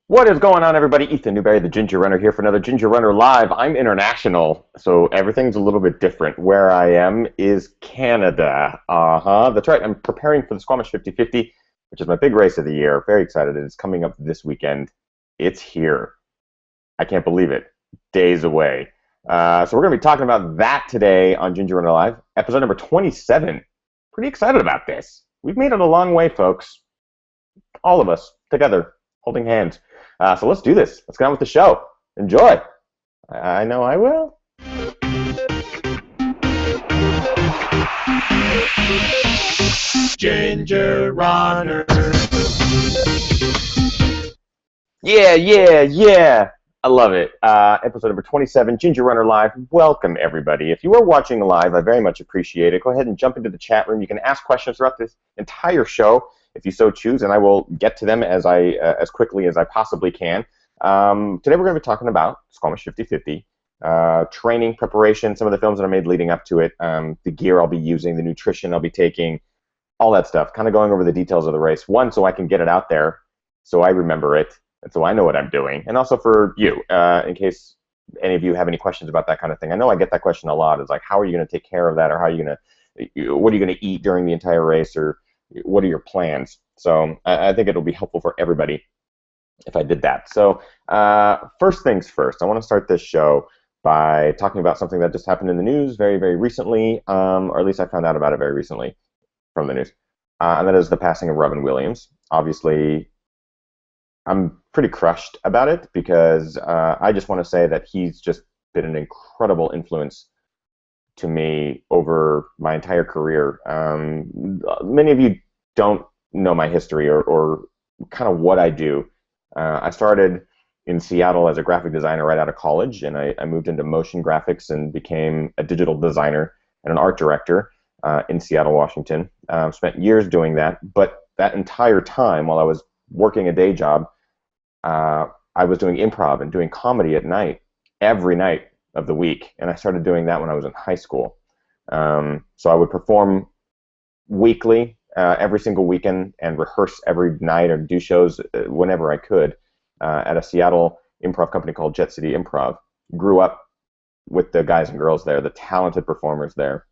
What is going on, everybody? Ethan Newberry, the Ginger Runner, here for another Ginger Runner Live. I'm international, so everything's a little bit different. Where I am is Canada. That's right. I'm preparing for the Squamish 50-50, which is my big race of the year. Very excited. It's coming up this weekend. It's here. I can't believe it. Days away. So we're going to be talking about that today on Ginger Runner Live, episode number 27. Pretty excited about this. We've made it a long way, folks. All of us together, holding hands. So let's do this. Let's get on with the show. Enjoy. I know I will. Ginger Runner. Yeah. I love it. Episode number 27, Ginger Runner Live. Welcome, everybody. If you are watching live, I very much appreciate it. Go ahead and jump into the chat room. You can ask questions throughout this entire show if you so choose, and I will get to them as quickly as I possibly can. Today we're going to be talking about Squamish 50-50, training, preparation, some of the films that I made leading up to it, the gear I'll be using, the nutrition I'll be taking, all that stuff, kind of going over the details of the race. One, so I can get it out there, so I remember it, and so I know what I'm doing, and also for you, in case any of you have any questions about that kind of thing. I know I get that question a lot. It's like, how are you going to take care of that, or what are you going to eat during the entire race, or what are your plans? So I think it'll be helpful for everybody if I did that. So first things first, I want to start this show by talking about something that just happened in the news very, very recently, or at least I found out about it very recently from the news, and that is the passing of Robin Williams. Obviously, I'm pretty crushed about it because I just want to say that he's just been an incredible influence to me over my entire career. Many of you don't know my history or kind of what I do. I started in Seattle as a graphic designer right out of college, and I moved into motion graphics and became a digital designer and an art director in Seattle, Washington. Spent years doing that, but that entire time while I was working a day job, I was doing improv and doing comedy at night, every night of the week, and I started doing that when I was in high school. So I would perform weekly, every single weekend, and rehearse every night or do shows whenever I could at a Seattle improv company called Jet City Improv. Grew up with the guys and girls there, the talented performers there.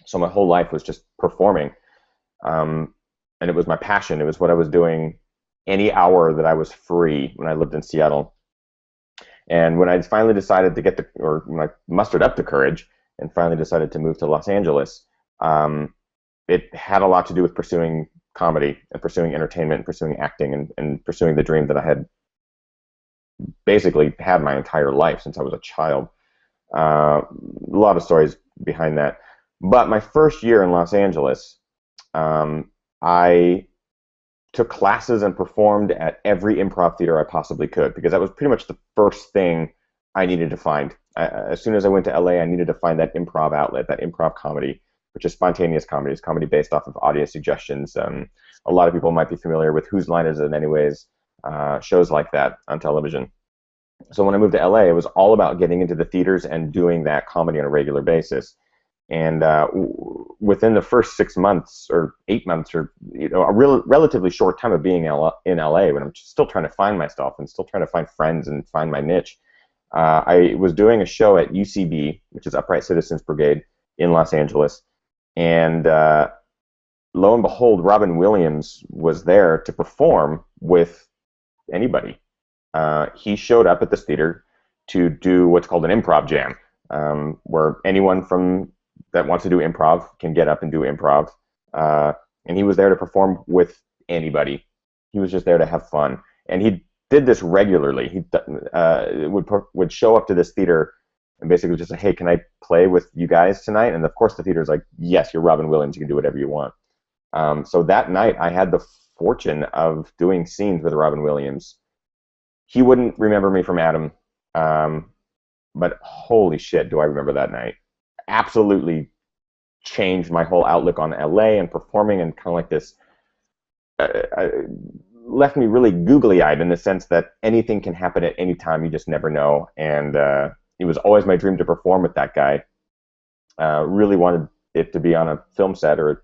So my whole life was just performing, and it was my passion. It was what I was doing any hour that I was free when I lived in Seattle. And when I finally decided to when I mustered up the courage and finally decided to move to Los Angeles, it had a lot to do with pursuing comedy and pursuing entertainment and pursuing acting and pursuing the dream that I had basically had my entire life since I was a child. A lot of stories behind that. But my first year in Los Angeles, I took classes and performed at every improv theater I possibly could, because that was pretty much the first thing I needed to find. As soon as I went to LA, I needed to find that improv outlet, that improv comedy, which is spontaneous comedy. It's comedy based off of audience suggestions. A lot of people might be familiar with Whose Line Is It Anyways, shows like that on television. So when I moved to LA, it was all about getting into the theaters and doing that comedy on a regular basis. And within the first 6 months or 8 months, or a relatively short time of being in LA, when I'm still trying to find myself and still trying to find friends and find my niche, I was doing a show at UCB, which is Upright Citizens Brigade in Los Angeles, and lo and behold, Robin Williams was there to perform with anybody. He showed up at this theater to do what's called an improv jam, where anyone that wants to do improv can get up and do improv. And he was there to perform with anybody. He was just there to have fun. And he did this regularly. He would show up to this theater and basically just say, hey, can I play with you guys tonight? And of course the theater's like, yes, you're Robin Williams. You can do whatever you want. So that night I had the fortune of doing scenes with Robin Williams. He wouldn't remember me from Adam, but holy shit, do I remember that night. Absolutely changed my whole outlook on LA and performing, and kind of like this, left me really googly-eyed in the sense that anything can happen at any time. You just never know. And it was always my dream to perform with that guy. Really wanted it to be on a film set or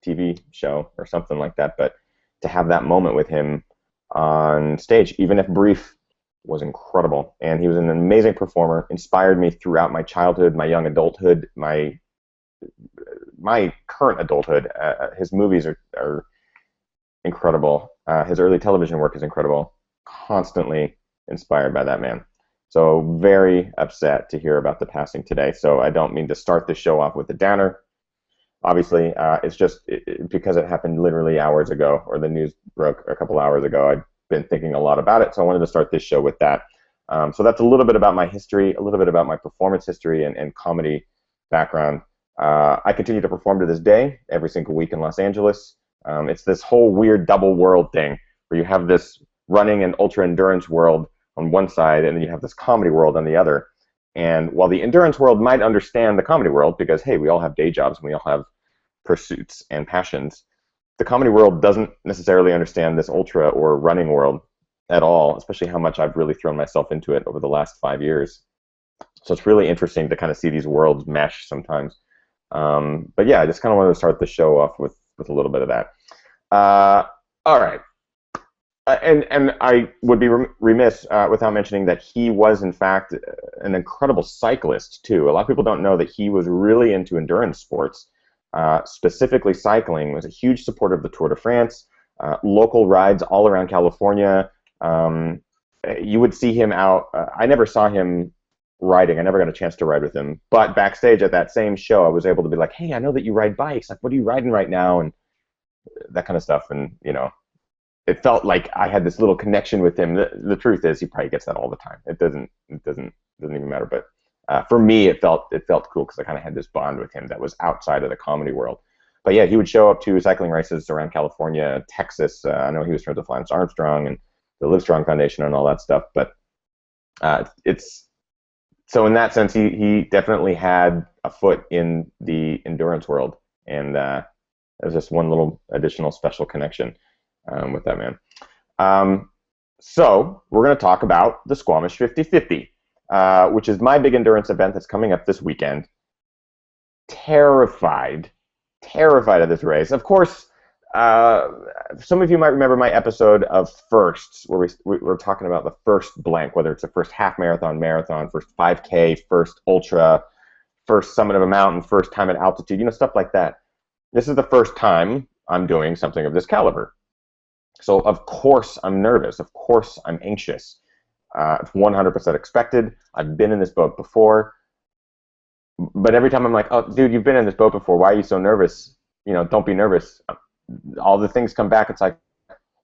TV show or something like that. But to have that moment with him on stage, even if brief, was incredible. And he was an amazing performer, inspired me throughout my childhood, my young adulthood, my current adulthood. His movies are incredible. His early television work is incredible. Constantly inspired by that man. So very upset to hear about the passing today. So I don't mean to start the show off with a downer. Obviously, it's just because it happened literally hours ago, or the news broke a couple hours ago. I've been thinking a lot about it, so I wanted to start this show with that. So that's a little bit about my history, a little bit about my performance history and comedy background. I continue to perform to this day, every single week in Los Angeles. It's this whole weird double world thing where you have this running and ultra endurance world on one side, and then you have this comedy world on the other. And while the endurance world might understand the comedy world, because hey, we all have day jobs and we all have pursuits and passions, the comedy world doesn't necessarily understand this ultra or running world at all, especially how much I've really thrown myself into it over the last 5 years. So it's really interesting to kind of see these worlds mesh sometimes. But yeah, I just kind of wanted to start the show off with a little bit of that. All right. And I would be remiss without mentioning that he was, in fact, an incredible cyclist, too. A lot of people don't know that he was really into endurance sports. Specifically cycling, was a huge supporter of the Tour de France, local rides all around California. You would see him out. I never saw him riding. I never got a chance to ride with him. But backstage at that same show, I was able to be like, hey, I know that you ride bikes. Like, what are you riding right now? And that kind of stuff. And, you know, it felt like I had this little connection with him. The truth is, he probably gets that all the time. It doesn't even matter. But for me, it felt cool because I kind of had this bond with him that was outside of the comedy world. But yeah, he would show up to cycling races around California, Texas. I know he was friends with Lance Armstrong and the Livestrong Foundation and all that stuff. But it's so in that sense, he definitely had a foot in the endurance world, and it was just one little additional special connection with that man. So we're going to talk about the Squamish 50/50. Which is my big endurance event that's coming up this weekend. Terrified of this race. Of course, some of you might remember my episode of firsts, where we were talking about the first blank, whether it's the first half marathon, first 5K, first ultra, first summit of a mountain, first time at altitude, stuff like that. This is the first time I'm doing something of this caliber. So of course I'm nervous. Of course I'm anxious. It's 100% expected. I've been in this boat before. But every time I'm like, oh, dude, you've been in this boat before. Why are you so nervous? Don't be nervous. All the things come back. It's like,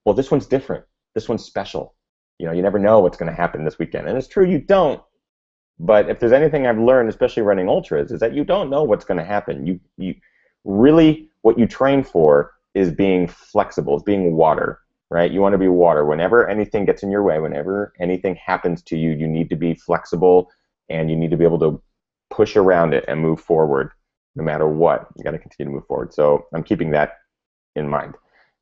well, this one's different. This one's special. You never know what's going to happen this weekend. And it's true, you don't. But if there's anything I've learned, especially running ultras, is that you don't know what's going to happen. You really, what you train for is being flexible, is being water. Right? You want to be water. Whenever anything gets in your way, whenever anything happens to you, you need to be flexible and you need to be able to push around it and move forward no matter what. You got to continue to move forward. So I'm keeping that in mind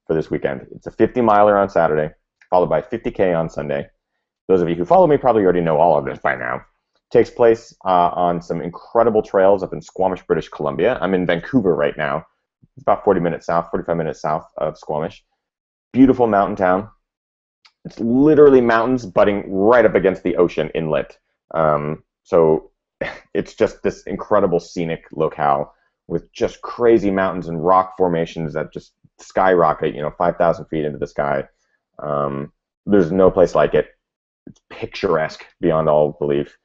for this weekend. It's a 50-miler on Saturday, followed by 50K on Sunday. Those of you who follow me probably already know all of this by now. It takes place on some incredible trails up in Squamish, British Columbia. I'm in Vancouver right now. It's about 45 minutes south of Squamish. Beautiful mountain town. It's literally mountains butting right up against the ocean inlet. So it's just this incredible scenic locale with just crazy mountains and rock formations that just skyrocket, 5,000 feet into the sky. There's no place like it. It's picturesque beyond all belief.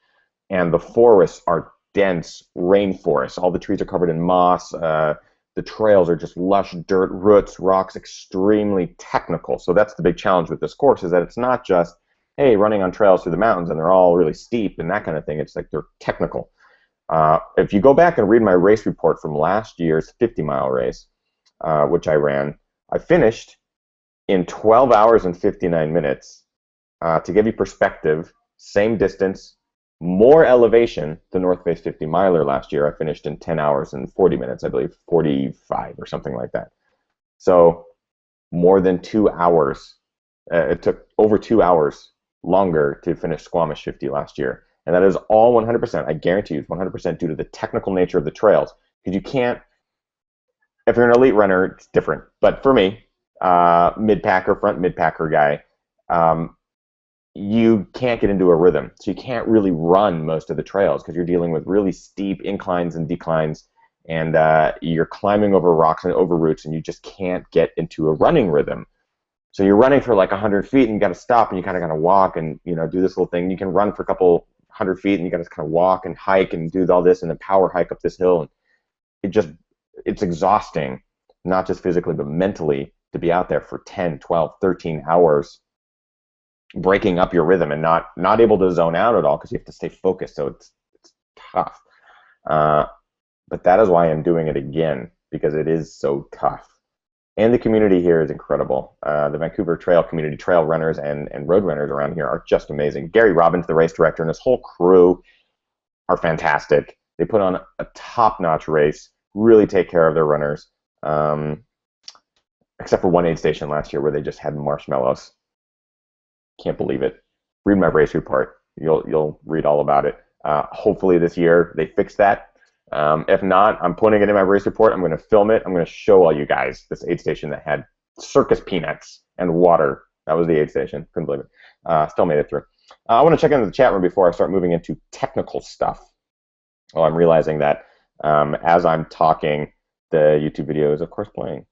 And the forests are dense rainforests. All the trees are covered in moss. The trails are just lush dirt, roots, rocks, extremely technical. So that's the big challenge with this course, is that it's not just, hey, running on trails through the mountains and they're all really steep and that kind of thing. It's like they're technical. If you go back and read my race report from last year's 50-mile race, which I ran, I finished in 12 hours and 59 minutes. To give you perspective, same distance, more elevation, the North Face 50-miler last year, I finished in 10 hours and 40 minutes, I believe, 45 or something like that. So more than 2 hours. It took over 2 hours longer to finish Squamish 50 last year. And that is all 100%, I guarantee you, 100% due to the technical nature of the trails. Because you can't, if you're an elite runner, it's different. But for me, mid-packer, front mid-packer guy, you can't get into a rhythm. So you can't really run most of the trails because you're dealing with really steep inclines and declines, and you're climbing over rocks and over roots, and you just can't get into a running rhythm. So you're running for like 100 feet, and you got to stop, and you kind of got to walk, and do this little thing. You can run for a couple 100 feet, and you got to kind of walk and hike and do all this, and then power hike up this hill. And it's exhausting, not just physically but mentally, to be out there for 10, 12, 13 hours, breaking up your rhythm and not able to zone out at all because you have to stay focused. So it's tough. But that is why I'm doing it again, because it is so tough. And the community here is incredible. The Vancouver trail community, trail runners and road runners around here are just amazing. Gary Robbins, the race director, and his whole crew are fantastic. They put on a top-notch race, really take care of their runners, except for one aid station last year where they just had marshmallows. Can't believe it. Read my race report. You'll read all about it. Hopefully this year they fix that. If not, I'm putting it in my race report. I'm going to film it. I'm going to show all you guys this aid station that had circus peanuts and water. That was the aid station. Couldn't believe it. Still made it through. I want to check into the chat room before I start moving into technical stuff. Well, I'm realizing that as I'm talking, the YouTube video is, of course, playing.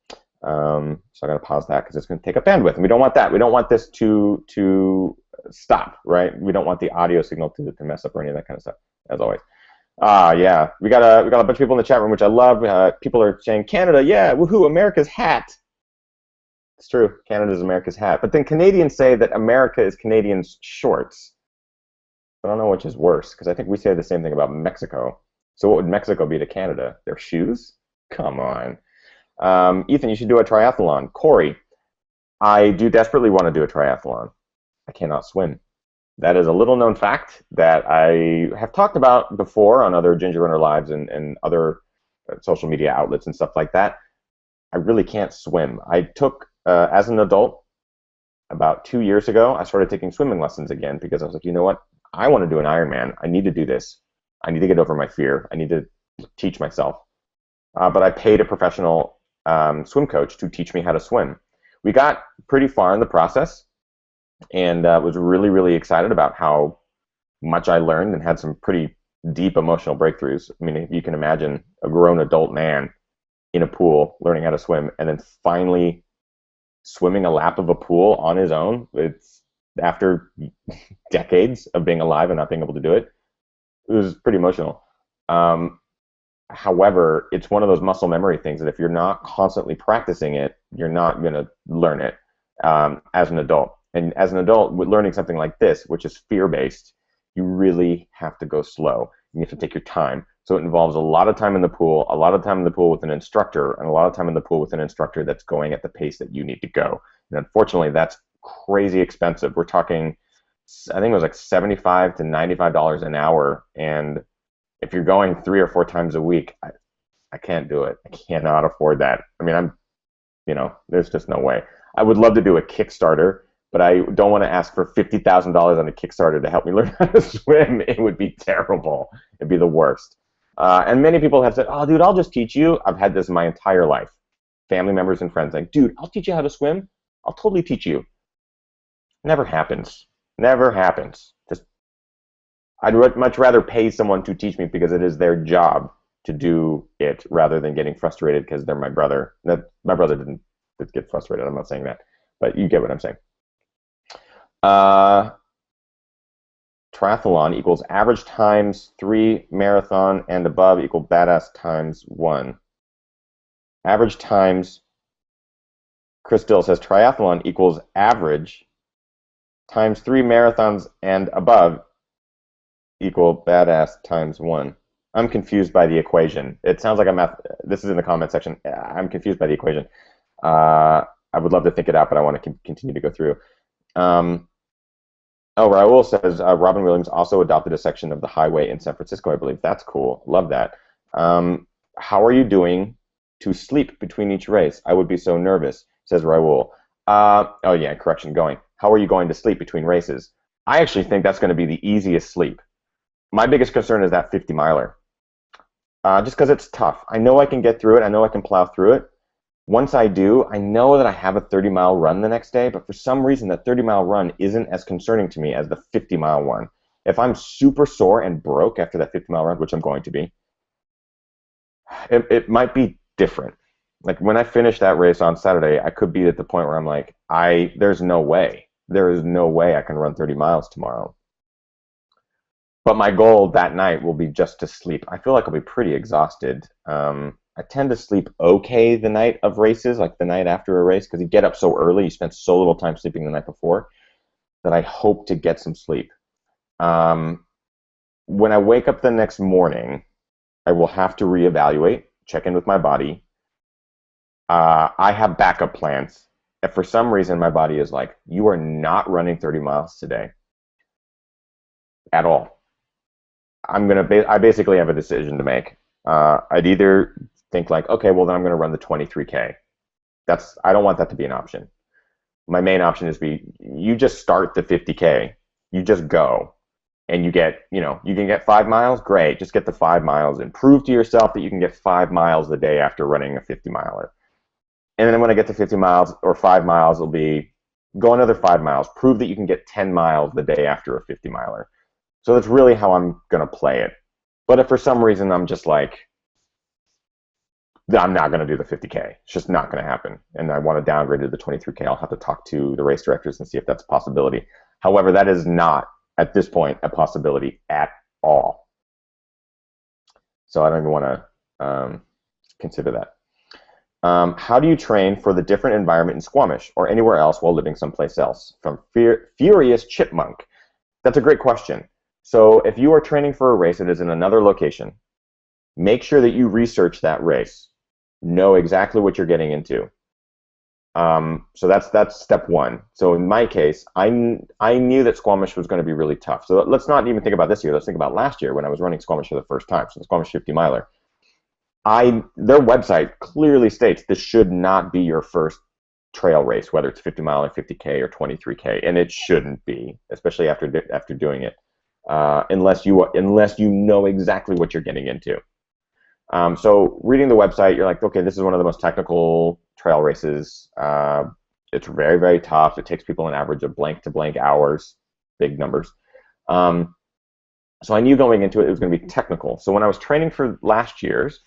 So I got to pause that because it's going to take up bandwidth, and we don't want that. We don't want this to stop, right? We don't want the audio signal to mess up or any of that kind of stuff, as always. Yeah, we got a bunch of people in the chat room, which I love. People are saying, Canada, yeah, woohoo, America's hat. It's true, Canada's America's hat. But then Canadians say that America is Canadians' shorts. I don't know which is worse, because I think we say the same thing about Mexico. So what would Mexico be to Canada? Their shoes? Come on. Ethan, you should do a triathlon. Corey, I do desperately want to do a triathlon. I cannot swim. That is a little-known fact that I have talked about before on other Ginger Runner Lives and other social media outlets and stuff like that. I really can't swim. I took, as an adult, about 2 years ago, I started taking swimming lessons again because I was like, you know what? I want to do an Ironman. I need to do this. I need to get over my fear. I need to teach myself. But I paid a professional swim coach to teach me how to swim. We got pretty far in the process, and was really, really excited about how much I learned and had some pretty deep emotional breakthroughs. I mean, if you can imagine a grown adult man in a pool learning how to swim and then finally swimming a lap of a pool on his own, it's after decades of being alive and not being able to do it. It was pretty emotional. However, it's one of those muscle memory things that if you're not constantly practicing it, you're not going to learn it as an adult. And as an adult, with learning something like this, which is fear-based, you really have to go slow. You have to take your time. So it involves a lot of time in the pool, a lot of time in the pool with an instructor, and a lot of time in the pool with an instructor that's going at the pace that you need to go. And unfortunately, that's crazy expensive. We're talking, I think it was like $75 to $95 an hour. And if you're going 3 or 4 times a week, I can't do it. I cannot afford that. I mean, there's just no way. I would love to do a Kickstarter, but I don't want to ask for $50,000 on a Kickstarter to help me learn how to swim. It would be terrible. It'd be the worst. And many people have said, oh, dude, I'll just teach you. I've had this my entire life. Family members and friends like, dude, I'll teach you how to swim. I'll totally teach you. Never happens. Never happens. I'd much rather pay someone to teach me because it is their job to do it rather than getting frustrated because they're my brother. My brother didn't get frustrated. I'm not saying that. But you get what I'm saying. Triathlon equals average times 3 marathon and above equal badass times 1. Average times, Chris Dill says triathlon equals average times 3 marathons and above equal badass times 1. I'm confused by the equation. It sounds like this is in the comment section. I'm confused by the equation. I would love to think it out, but I want to continue to go through. Raul says Robin Williams also adopted a section of the highway in San Francisco, I believe. That's cool. Love that. How are you doing to sleep between each race? I would be so nervous, says Raul. Oh, yeah, correction, going. How are you going to sleep between races? I actually think that's going to be the easiest sleep. My biggest concern is that 50-miler. Just because it's tough. I know I can get through it. I know I can plow through it. Once I do, I know that I have a 30-mile run the next day, but for some reason, that 30-mile run isn't as concerning to me as the 50-mile one. If I'm super sore and broke after that 50-mile run, which I'm going to be, it might be different. Like when I finish that race on Saturday, I could be at the point where I'm like, there's no way. There is no way I can run 30 miles tomorrow. But my goal that night will be just to sleep. I feel like I'll be pretty exhausted. I tend to sleep okay the night of races, like the night after a race, because you get up so early, you spend so little time sleeping the night before, that I hope to get some sleep. When I wake up the next morning, I will have to reevaluate, check in with my body. I have backup plans. If for some reason my body is like, you are not running 30 miles today at all, I basically have a decision to make. I'd either think like, okay, well then I'm going to run the 23K. I don't want that to be an option. My main option is you just start the 50K, you just go, and you can get 5 miles, great. Just get the 5 miles and prove to yourself that you can get 5 miles the day after running a 50-miler. And then when I get to 50 miles or 5 miles, it'll be go another 5 miles, prove that you can get 10 miles the day after a 50-miler. So that's really how I'm going to play it. But if for some reason I'm just like, I'm not going to do the 50K, it's just not going to happen, and I want to downgrade to the 23K, I'll have to talk to the race directors and see if that's a possibility. However, that is not, at this point, a possibility at all. So I don't even want to consider that. How do you train for the different environment in Squamish or anywhere else while living someplace else? From Furious Chipmunk. That's a great question. So if you are training for a race that is in another location, make sure that you research that race. Know exactly what you're getting into. So that's step one. So in my case, I knew that Squamish was going to be really tough. So let's not even think about this year. Let's think about last year when I was running Squamish for the first time. So the Squamish 50-miler. Their website clearly states this should not be your first trail race, whether it's 50-mile or 50K or 23K, and it shouldn't be, especially after doing it, unless you know exactly what you're getting into. So reading the website, you're like, okay, this is one of the most technical trail races. It's very, very tough. It takes people an average of blank to blank hours, big numbers. So I knew going into it was going to be technical. So when I was training for last year's,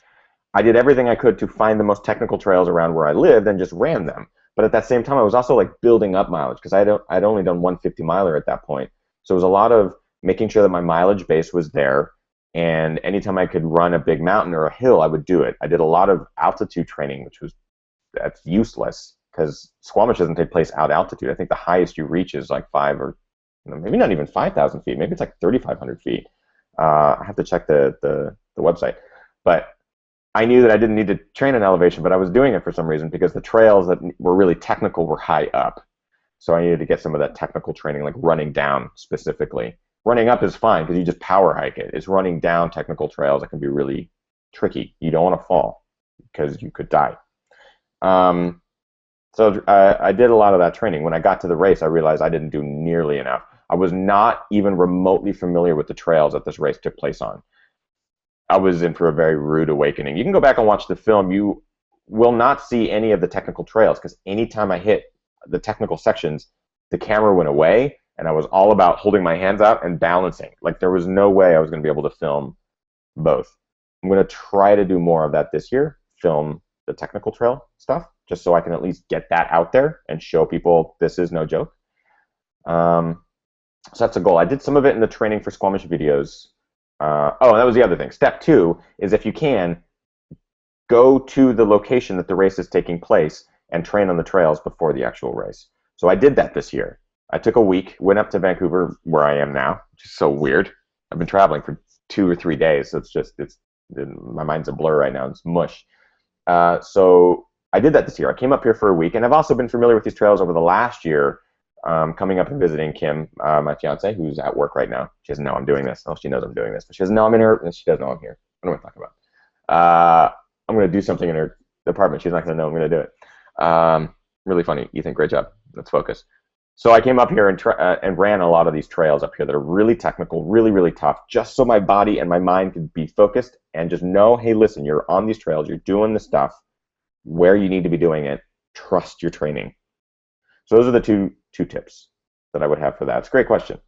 I did everything I could to find the most technical trails around where I lived and just ran them. But at that same time, I was also like building up mileage because I'd only done 150-miler at that point. So it was a lot of making sure that my mileage base was there. And anytime I could run a big mountain or a hill, I would do it. I did a lot of altitude training, that's useless because Squamish doesn't take place at altitude. I think the highest you reach is like maybe not even 5,000 feet. Maybe it's like 3,500 feet. I have to check the website. But I knew that I didn't need to train in elevation, but I was doing it for some reason because the trails that were really technical were high up. So I needed to get some of that technical training, like running down specifically. Running up is fine because you just power hike it. It's running down technical trails that can be really tricky. You don't want to fall because you could die. So I did a lot of that training. When I got to the race, I realized I didn't do nearly enough. I was not even remotely familiar with the trails that this race took place on. I was in for a very rude awakening. You can go back and watch the film. You will not see any of the technical trails because anytime I hit the technical sections, the camera went away, and I was all about holding my hands out and balancing. Like there was no way I was going to be able to film both. I'm going to try to do more of that this year, film the technical trail stuff, just so I can at least get that out there and show people this is no joke. So that's a goal. I did some of it in the training for Squamish videos. And that was the other thing. Step 2 is if you can, go to the location that the race is taking place and train on the trails before the actual race. So I did that this year. I took a week, went up to Vancouver, where I am now, which is so weird. I've been traveling for 2 or 3 days, so my mind's a blur right now. It's mush. So I did that this year. I came up here for a week, and I've also been familiar with these trails over the last year, coming up and visiting Kim, my fiance, who's at work right now. She doesn't know I'm doing this. Oh, she knows I'm doing this, but she doesn't know I'm in her. She doesn't know I'm here. I don't know what I'm talking about. I'm going to do something in her apartment. She's not going to know I'm going to do it. Really funny. Ethan, great job. Let's focus. So I came up here and ran a lot of these trails up here that are really technical, really, really tough, just so my body and my mind could be focused and just know, hey, listen, you're on these trails, you're doing the stuff. where you need to be doing it. Trust your training. So those are the two tips that I would have for that. It's a great question.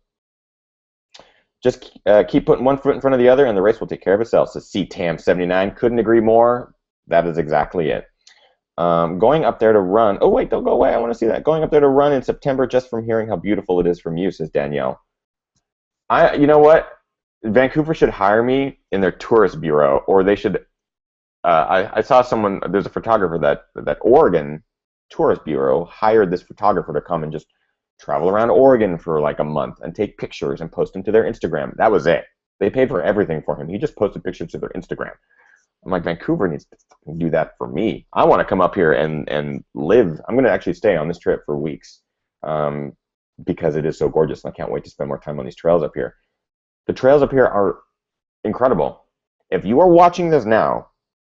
Just keep putting one foot in front of the other, and the race will take care of itself. So CTAM79, couldn't agree more. That is exactly it. Going up there to run. Oh, wait, don't go away. I want to see that. Going up there to run in September just from hearing how beautiful it is from you, says Danielle. You know what? Vancouver should hire me in their tourist bureau, or they should. I saw someone. There's a photographer that Oregon Tourist Bureau hired this photographer to come and just travel around Oregon for like a month and take pictures and post them to their Instagram. That was it. They paid for everything for him. He just posted pictures to their Instagram. I'm like, Vancouver needs to do that for me. I want to come up here and live. I'm going to actually stay on this trip for weeks because it is so gorgeous, and I can't wait to spend more time on these trails up here. The trails up here are incredible. If you are watching this now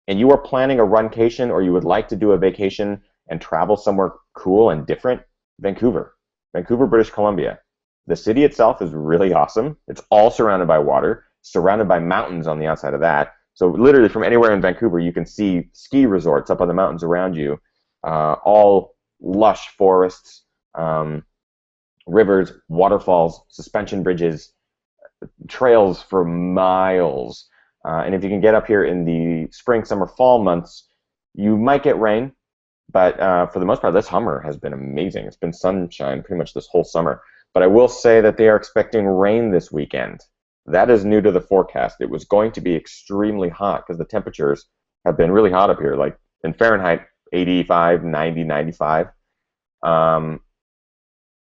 and you are planning a runcation, or you would like to do a vacation and travel somewhere cool and different, Vancouver, British Columbia. The city itself is really awesome. It's all surrounded by water, surrounded by mountains on the outside of that. So literally from anywhere in Vancouver, you can see ski resorts up on the mountains around you, all lush forests, rivers, waterfalls, suspension bridges, trails for miles. And if you can get up here in the spring, summer, fall months, you might get rain. But for the most part, this summer has been amazing. It's been sunshine pretty much this whole summer. But I will say that they are expecting rain this weekend. That is new to the forecast. It was going to be extremely hot because the temperatures have been really hot up here, like in Fahrenheit, 85, 90, 95.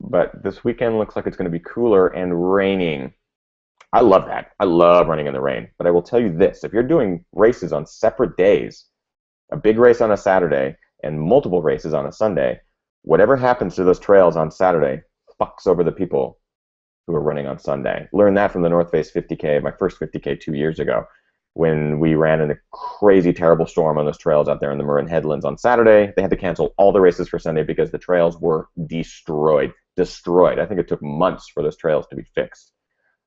But this weekend looks like it's going to be cooler and raining. I love that. I love running in the rain. But I will tell you this. If you're doing races on separate days, a big race on a Saturday and multiple races on a Sunday, whatever happens to those trails on Saturday fucks over the people who are running on Sunday. Learned that from the North Face 50K, my first 50K 2 years ago, when we ran in a crazy, terrible storm on those trails out there in the Marin Headlands on Saturday. They had to cancel all the races for Sunday because the trails were destroyed. I think it took months for those trails to be fixed.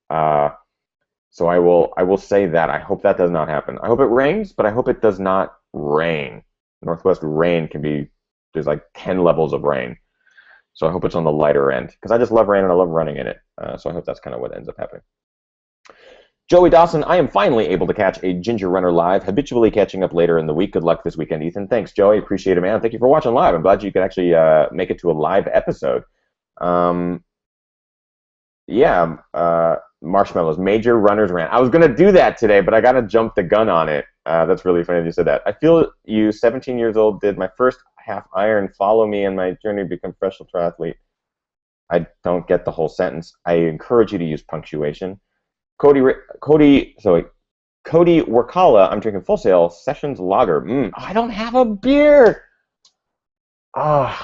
So I will say that. I hope that does not happen. I hope it rains, but I hope it does not rain. Northwest rain can be, there's like 10 levels of rain. So I hope it's on the lighter end, because I just love rain and I love running in it. So I hope that's kind of what ends up happening. Joey Dawson, I am finally able to catch a Ginger Runner live, habitually catching up later in the week. Good luck this weekend, Ethan. Thanks, Joey. Appreciate it, man. Thank you for watching live. I'm glad you could actually make it to a live episode. Marshmallows, major runners ran. I was going to do that today, but I got to jump the gun on it. That's really funny that you said that. I feel you, 17 years old, did my first half iron. Follow me in my journey to become a professional triathlete. I don't get the whole sentence. I encourage you to use punctuation. Cody Workala, I'm drinking Full Sail Sessions Lager. I don't have a beer. I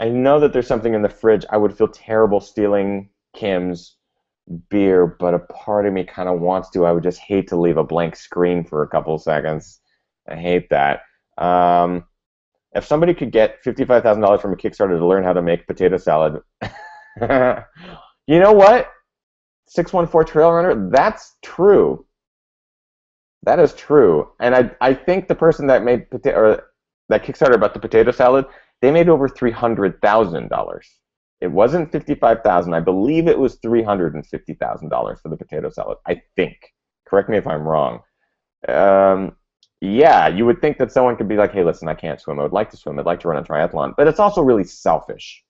know that there's something in the fridge. I would feel terrible stealing Kim's beer, but a part of me kind of wants to. I would just hate to leave a blank screen for a couple of seconds. I hate that. If somebody could get $55,000 from a Kickstarter to learn how to make potato salad, you know what? 614 Trail Runner, that's true. That is true. And I think the person that made that Kickstarter about the potato salad, they made over $300,000. It wasn't $55,000. I believe it was $350,000 for the potato salad. I think. Correct me if I'm wrong. Yeah, you would think that someone could be like, hey, listen, I can't swim. I would like to swim. I'd like to run a triathlon. But it's also really selfish.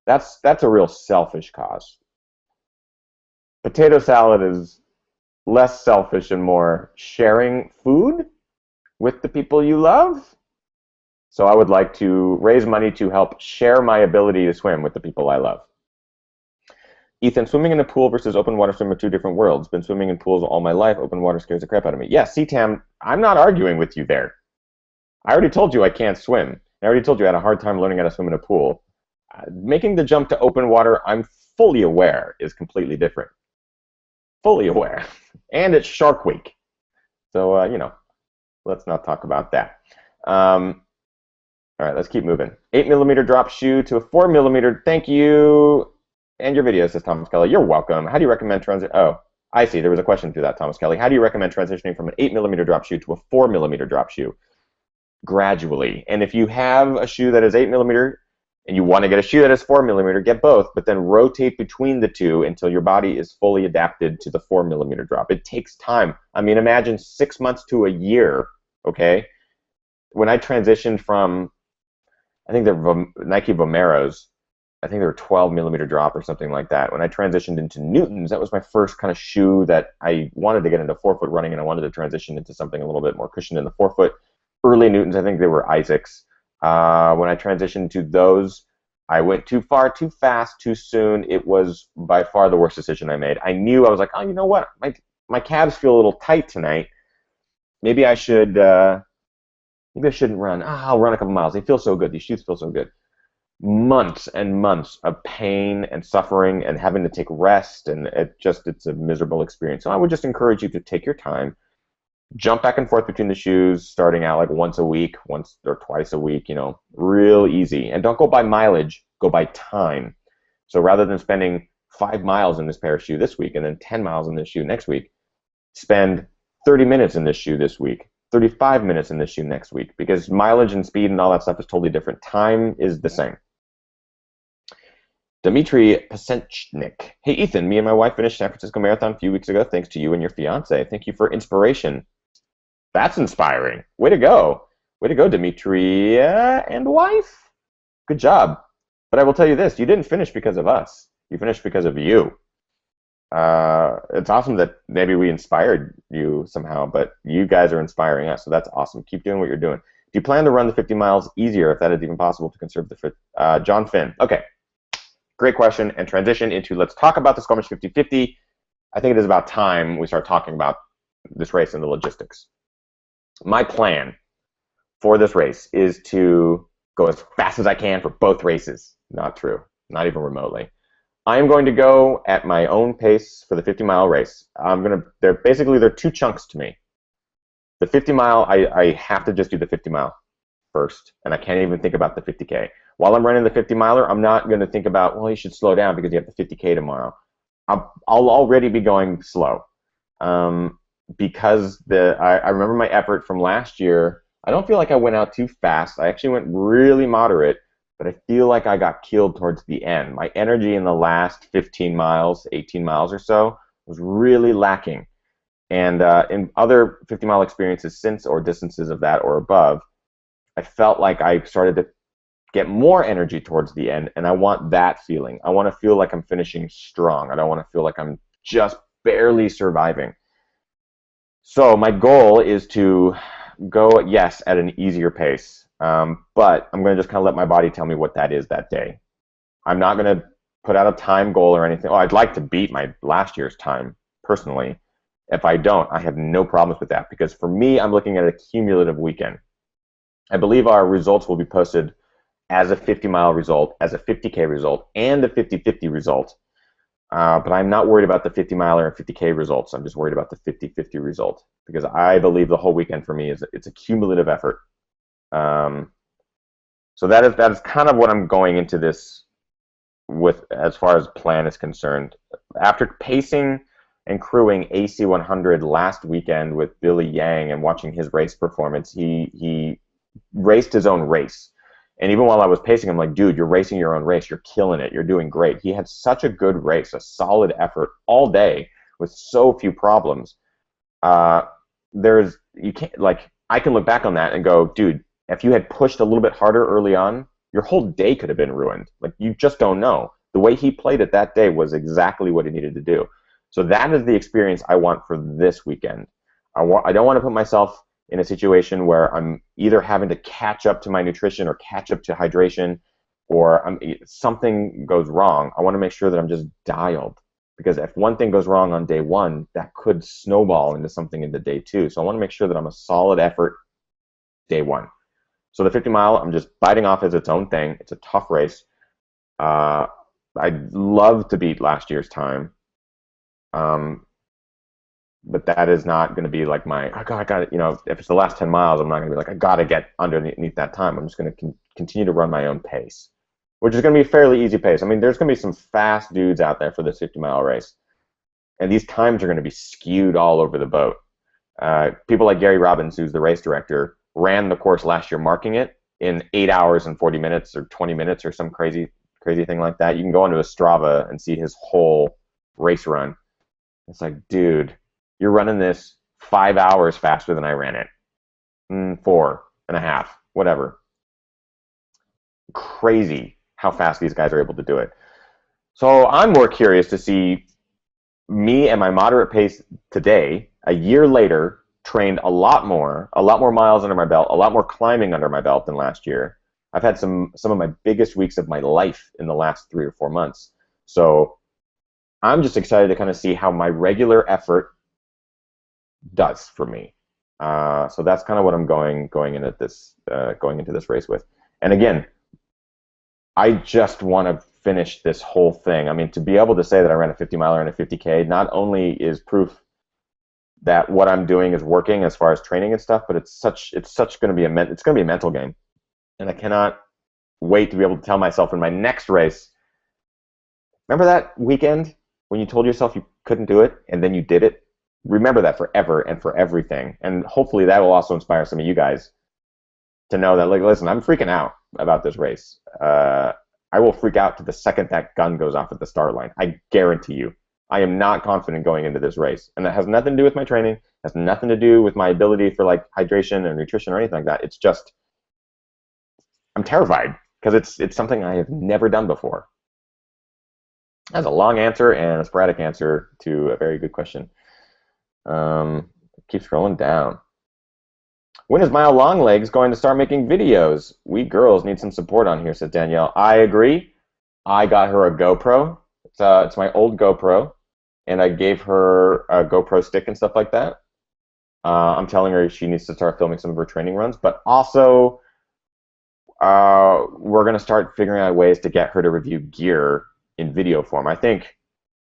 That's a real selfish cause. Potato salad is less selfish and more sharing food with the people you love. So I would like to raise money to help share my ability to swim with the people I love. Ethan, swimming in a pool versus open water swim are two different worlds. Been swimming in pools all my life. Open water scares the crap out of me. Yeah, CTAM, I'm not arguing with you there. I already told you I can't swim. I already told you I had a hard time learning how to swim in a pool. Making the jump to open water, I'm fully aware, is completely different. Fully aware. And it's Shark Week. So, let's not talk about that. All right, let's keep moving. 8mm drop shoe to a 4mm. Thank you. And your video, says Thomas Kelly. You're welcome. How do you recommend Oh, I see. There was a question to that, Thomas Kelly. How do you recommend transitioning from an 8mm drop shoe to a 4mm drop shoe? gradually. And if you have a shoe that is 8mm and you want to get a shoe that is 4mm, get both, but then rotate between the two until your body is fully adapted to the 4mm drop. It takes time. I mean, imagine 6 months to a year, okay? When I transitioned from, I think they're Nike Vomeros, I think they were 12mm drop or something like that. When I transitioned into Newtons, that was my first kind of shoe that I wanted to get into forefoot running, and I wanted to transition into something a little bit more cushioned in the forefoot. Early Newtons, I think they were Isaacs. When I transitioned to those, I went too far, too fast, too soon. It was by far the worst decision I made. I knew, I was like, oh, you know what? My calves feel a little tight tonight. Maybe I should, maybe I shouldn't run. I'll run a couple miles. They feel so good. These shoes feel so good. Months and months of pain and suffering and having to take rest, and it's a miserable experience. So I would just encourage you to take your time, jump back and forth between the shoes, starting out like once a week, once or twice a week, real easy. And don't go by mileage, go by time. So rather than spending 5 miles in this pair of shoe this week and then 10 miles in this shoe next week, spend 30 minutes in this shoe this week, 35 minutes in this shoe next week, because mileage and speed and all that stuff is totally different. Time is the same. Dmitry Pasenchnik. Hey, Ethan, me and my wife finished San Francisco Marathon a few weeks ago thanks to you and your fiance. Thank you for inspiration. That's inspiring. Way to go. Way to go, Dmitry and wife. Good job. But I will tell you this, you didn't finish because of us. You finished because of you. It's awesome that maybe we inspired you somehow, but you guys are inspiring us, so that's awesome. Keep doing what you're doing. Do you plan to run the 50 miles easier, if that is even possible, to conserve the fit? John Finn. Okay. Great question, and transition into let's talk about the Squamish 50-50. I think it is about time we start talking about this race and the logistics. My plan for this race is to go as fast as I can for both races. Not true, not even remotely. I am going to go at my own pace for the 50-mile race. They're two chunks to me. The 50-mile, I have to just do the 50-mile first, and I can't even think about the 50K. While I'm running the 50-miler, I'm not going to think about, well, you should slow down because you have the 50K tomorrow. I'll already be going slow. Because I remember my effort from last year, I don't feel like I went out too fast. I actually went really moderate, but I feel like I got killed towards the end. My energy in the last 15 miles, 18 miles or so was really lacking. And in other 50-mile experiences since, or distances of that or above, I felt like I started to get more energy towards the end, and I want that feeling. I want to feel like I'm finishing strong. I don't want to feel like I'm just barely surviving. So my goal is to go, yes, at an easier pace, but I'm going to just kind of let my body tell me what that is that day. I'm not going to put out a time goal or anything. Oh, I'd like to beat my last year's time, personally. If I don't, I have no problems with that, because for me, I'm looking at a cumulative weekend. I believe our results will be posted as a 50-mile result, as a 50K result, and a 50-50 result. But I'm not worried about the 50-miler and 50K results. I'm just worried about the 50-50 result, because I believe the whole weekend for me it's a cumulative effort. So that is kind of what I'm going into this with as far as plan is concerned. After pacing and crewing AC 100 last weekend with Billy Yang and watching his race performance, he raced his own race. And even while I was pacing, I'm like, dude, you're racing your own race. You're killing it. You're doing great. He had such a good race, a solid effort all day with so few problems. I can look back on that and go, dude, if you had pushed a little bit harder early on, your whole day could have been ruined. Like, you just don't know. The way he played it that day was exactly what he needed to do. So that is the experience I want for this weekend. I don't want to put myself in a situation where I'm either having to catch up to my nutrition or catch up to hydration, or something goes wrong. I want to make sure that I'm just dialed, because if one thing goes wrong on day one, that could snowball into something into day two. So I want to make sure that I'm a solid effort day one. So the 50-mile, I'm just biting off as its own thing. It's a tough race. I'd love to beat last year's time. But that is not going to be like I got it. If it's the last 10 miles, I'm not going to be like, I got to get underneath that time. I'm just going to continue to run my own pace, which is going to be a fairly easy pace. I mean, there's going to be some fast dudes out there for this 50-mile race, and these times are going to be skewed all over the boat. People like Gary Robbins, who's the race director, ran the course last year, marking it in 8 hours and 40 minutes or 20 minutes or some crazy thing like that. You can go onto a Strava and see his whole race run. It's like, dude, you're running this 5 hours faster than I ran it. 4.5, whatever. Crazy how fast these guys are able to do it. So I'm more curious to see me at my moderate pace today, a year later, trained a lot more miles under my belt, a lot more climbing under my belt than last year. I've had some of my biggest weeks of my life in the last 3 or 4 months. So I'm just excited to kind of see how my regular effort does for me. So that's kind of what I'm going into this race with. And again, I just want to finish this whole thing. I mean, to be able to say that I ran a 50 miler and a 50K not only is proof that what I'm doing is working as far as training and stuff, but it's going to be a mental game, and I cannot wait to be able to tell myself in my next race. Remember that weekend when you told yourself you couldn't do it and then you did it? Remember that forever and for everything, and hopefully that will also inspire some of you guys to know that, like, listen, I'm freaking out about this race. I will freak out to the second that gun goes off at the start line. I guarantee you. I am not confident going into this race. And that has nothing to do with my training, has nothing to do with my ability for like hydration or nutrition or anything like that. It's just, I'm terrified because it's something I have never done before. That's a long answer and a sporadic answer to a very good question. Keep scrolling down. When is Mile Longlegs going to start making videos? We girls need some support on here, says Danielle. I agree. I got her a GoPro. It's my old GoPro, and I gave her a GoPro stick and stuff like that. I'm telling her she needs to start filming some of her training runs, but also we're going to start figuring out ways to get her to review gear in video form. I think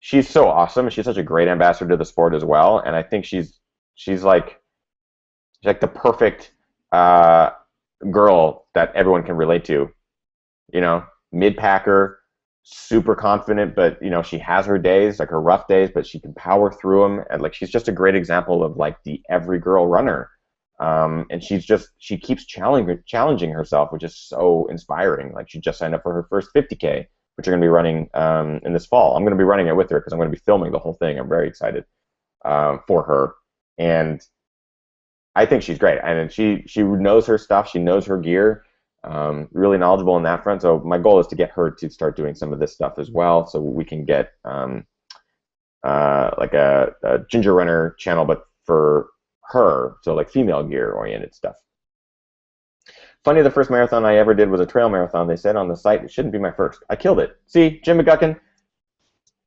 she's so awesome. She's such a great ambassador to the sport as well, and I think she's like the perfect girl that everyone can relate to. You know, mid-packer, super confident, but you know, she has her days, like her rough days, but she can power through them. And like, she's just a great example of like the every girl runner. And she keeps challenging herself, which is so inspiring. Like, she just signed up for her first 50K, which you're going to be running in this fall. I'm going to be running it with her because I'm going to be filming the whole thing. I'm very excited for her. And I think she's great. And she knows her stuff. She knows her gear. Really knowledgeable in that front. So my goal is to get her to start doing some of this stuff as well, so we can get like a Ginger Runner channel, but for her, so like female gear oriented stuff. Funny, the first marathon I ever did was a trail marathon. They said on the site it shouldn't be my first. I killed it. See, Jim McGuckin,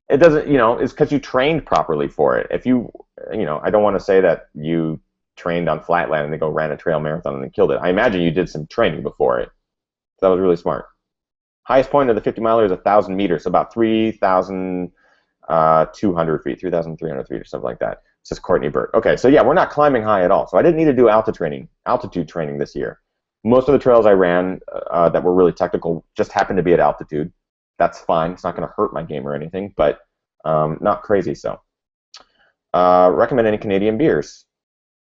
it doesn't, you know, it's because you trained properly for it. If you know, I don't want to say that you trained on flatland and then go ran a trail marathon and then killed it. I imagine you did some training before it. So that was really smart. Highest point of the 50 miler is 1,000 meters, so about 3,200 feet, 3,300 feet or something like that. It says Courtney Burt. Okay, so yeah, we're not climbing high at all. So I didn't need to do altitude training this year. Most of the trails I ran that were really technical just happened to be at altitude. That's fine. It's not going to hurt my game or anything, but not crazy so. Recommend any Canadian beers?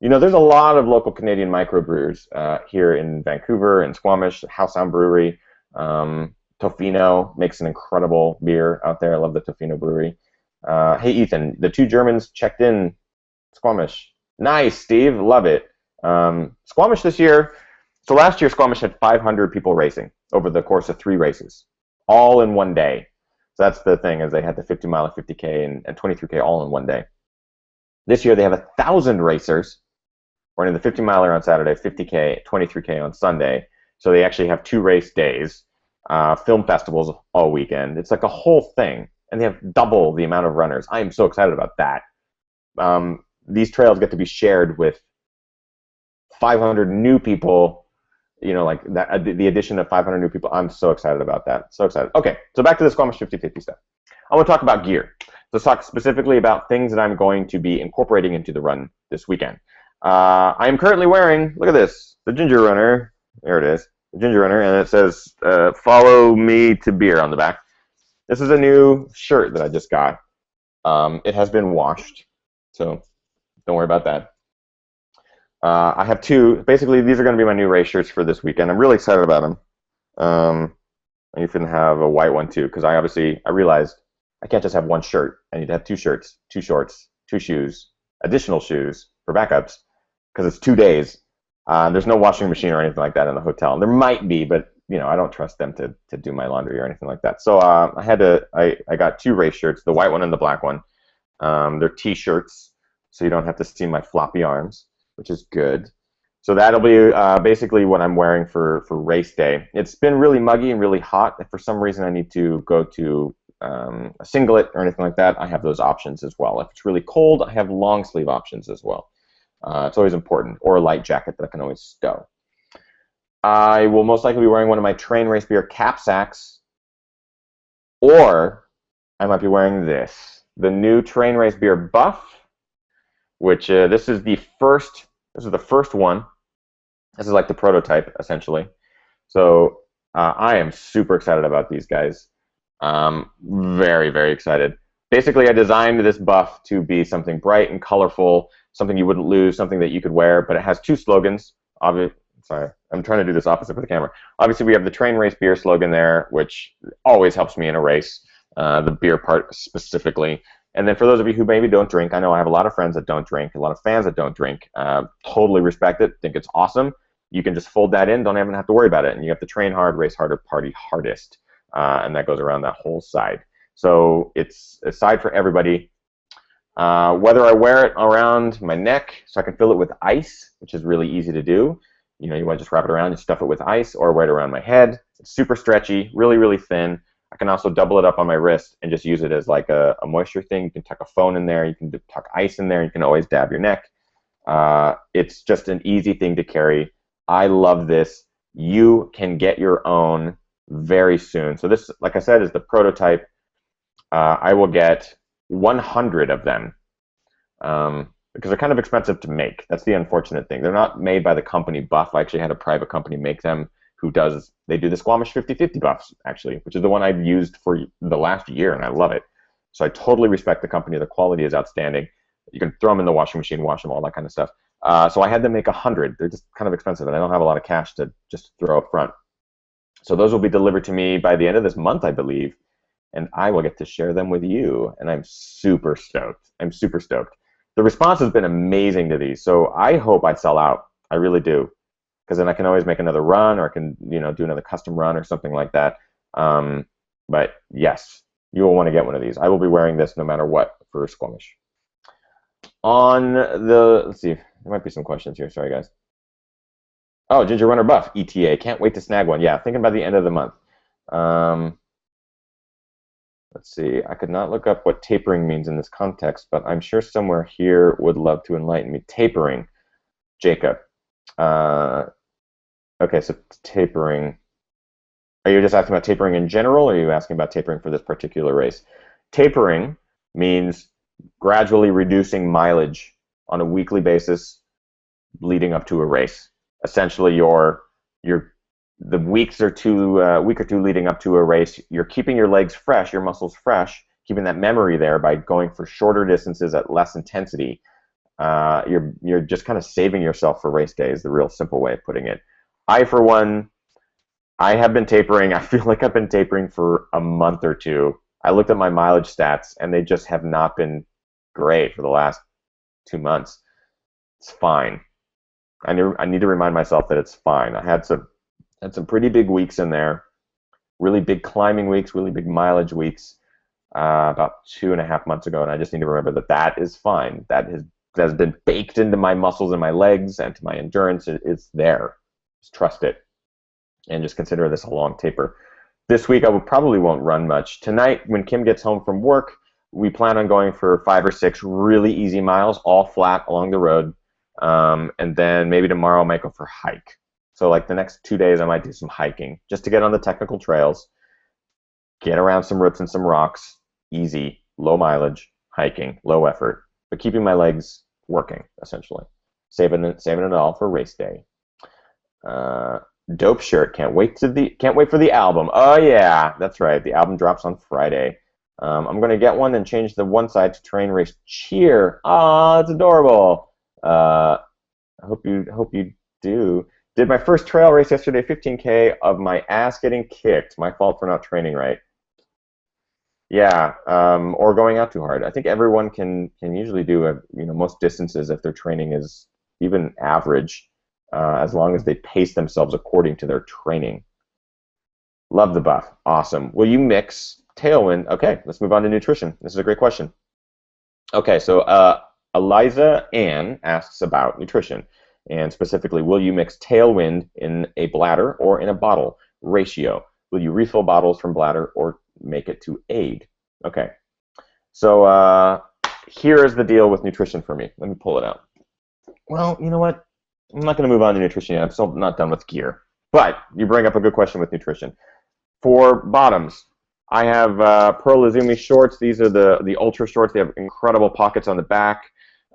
You know, there's a lot of local Canadian microbrewers here in Vancouver and Squamish. House Sound Brewery. Tofino makes an incredible beer out there. I love the Tofino Brewery. Hey, Ethan, the 2 Germans checked in Squamish. Nice, Steve. Love it. Squamish this year. So last year, Squamish had 500 people racing over the course of 3 races, all in one day. So that's the thing, is they had the 50 mile, 50K, and 23K all in one day. This year, they have 1,000 racers running the 50 miler on Saturday, 50K, 23K on Sunday. So they actually have 2 race days, film festivals all weekend. It's like a whole thing, and they have double the amount of runners. I am so excited about that. These trails get to be shared with 500 new people. You know, like that, the addition of 500 new people. I'm so excited about that. So excited. Okay, so back to the Squamish 50/50 stuff. I want to talk about gear. Let's talk specifically about things that I'm going to be incorporating into the run this weekend. I am currently wearing, look at this, the Ginger Runner. There it is, the Ginger Runner, and it says, follow me to beer on the back. This is a new shirt that I just got. It has been washed, so don't worry about that. I have two. Basically, these are going to be my new race shirts for this weekend. I'm really excited about them. I even have a white one too because I realized I can't just have one shirt. I need to have two shirts, two shorts, two shoes, additional shoes for backups because it's 2 days. There's no washing machine or anything like that in the hotel. There might be, but I don't trust them to do my laundry or anything like that. So I got two race shirts, the white one and the black one. They're t-shirts, so you don't have to see my floppy arms, which is good. So that'll be basically what I'm wearing for race day. It's been really muggy and really hot. If for some reason I need to go to a singlet or anything like that, I have those options as well. If it's really cold, I have long sleeve options as well. It's always important, or a light jacket that I can always stow. I will most likely be wearing one of my Train Race Beer cap sacks, or I might be wearing the new Train Race Beer buff, which this is the first one. This is like the prototype, essentially. So I am super excited about these guys. Very, very excited. Basically, I designed this buff to be something bright and colorful, something you wouldn't lose, something that you could wear, but it has two slogans. Sorry, I'm trying to do this opposite for the camera. Obviously, we have the Train Race Beer slogan there, which always helps me in a race, the beer part specifically. And then for those of you who maybe don't drink, I know I have a lot of friends that don't drink, a lot of fans that don't drink. Totally respect it, think it's awesome. You can just fold that in, don't even have to worry about it. And you have to train hard, race harder, party hardest. And that goes around that whole side. So it's a side for everybody. Whether I wear it around my neck so I can fill it with ice, which is really easy to do. You want to just wrap it around and stuff it with ice, or wear it around my head. It's super stretchy, really, really thin. I can also double it up on my wrist and just use it as like a moisture thing. You can tuck a phone in there. You can tuck ice in there. You can always dab your neck. It's just an easy thing to carry. I love this. You can get your own very soon. So this, like I said, is the prototype. I will get 100 of them because they're kind of expensive to make. That's the unfortunate thing. They're not made by the company Buff. I actually had a private company make them they do the Squamish 50/50 buffs, actually, which is the one I've used for the last year, and I love it. So I totally respect the company. The quality is outstanding. You can throw them in the washing machine, wash them, all that kind of stuff. So I had them make 100. They're just kind of expensive, and I don't have a lot of cash to just throw up front. So those will be delivered to me by the end of this month, I believe, and I will get to share them with you, and I'm super stoked. I'm super stoked. The response has been amazing to these, so I hope I sell out. I really do, because then I can always make another run, or I can do another custom run or something like that. But yes, you will want to get one of these. I will be wearing this no matter what for Squamish. Let's see, there might be some questions here. Sorry, guys. Oh, Ginger Runner Buff, ETA. Can't wait to snag one. Yeah, thinking by the end of the month. Let's see. I could not look up what tapering means in this context, but I'm sure somewhere here would love to enlighten me. Tapering, Jacob. Okay, so tapering. Are you just asking about tapering in general, or are you asking about tapering for this particular race? Tapering means gradually reducing mileage on a weekly basis leading up to a race. Essentially, the week or two leading up to a race, you're keeping your legs fresh, your muscles fresh, keeping that memory there by going for shorter distances at less intensity. You're just kind of saving yourself for race day is the real simple way of putting it. I, for one, I have been tapering. I feel like I've been tapering for a month or two. I looked at my mileage stats, and they just have not been great for the last 2 months. It's fine. I need to remind myself that it's fine. I had some pretty big weeks in there, really big climbing weeks, really big mileage weeks about 2.5 months ago, and I just need to remember that is fine. That has been baked into my muscles and my legs and to my endurance. It's there. Just trust it, and just consider this a long taper. This week I probably won't run much. Tonight, when Kim gets home from work, we plan on going for 5 or 6 really easy miles, all flat along the road. And then maybe tomorrow I might go for a hike. So like the next 2 days I might do some hiking just to get on the technical trails, get around some roots and some rocks, easy, low mileage, hiking, low effort, but keeping my legs working, essentially. Saving it all for race day. Dope shirt. Can't wait for the album. Oh yeah, that's right. The album drops on Friday. I'm gonna get one and change the one side to Train Race Cheer. Ah, it's adorable. I hope you do. Did my first trail race yesterday, 15K of my ass getting kicked. My fault for not training right. Yeah, or going out too hard. I think everyone can usually do most distances if their training is even average, as long as they pace themselves according to their training. Love the buff. Awesome. Will you mix tailwind? Okay, let's move on to nutrition. This is a great question. Okay, so Eliza Ann asks about nutrition, and specifically, will you mix tailwind in a bladder or in a bottle ratio? Will you refill bottles from bladder or make it to aid? Okay, so here is the deal with nutrition for me. Let me pull it out. Well, you know what? I'm not going to move on to nutrition yet. I'm still not done with gear. But you bring up a good question with nutrition. For bottoms, I have Pearl Izumi shorts. These are the ultra shorts. They have incredible pockets on the back,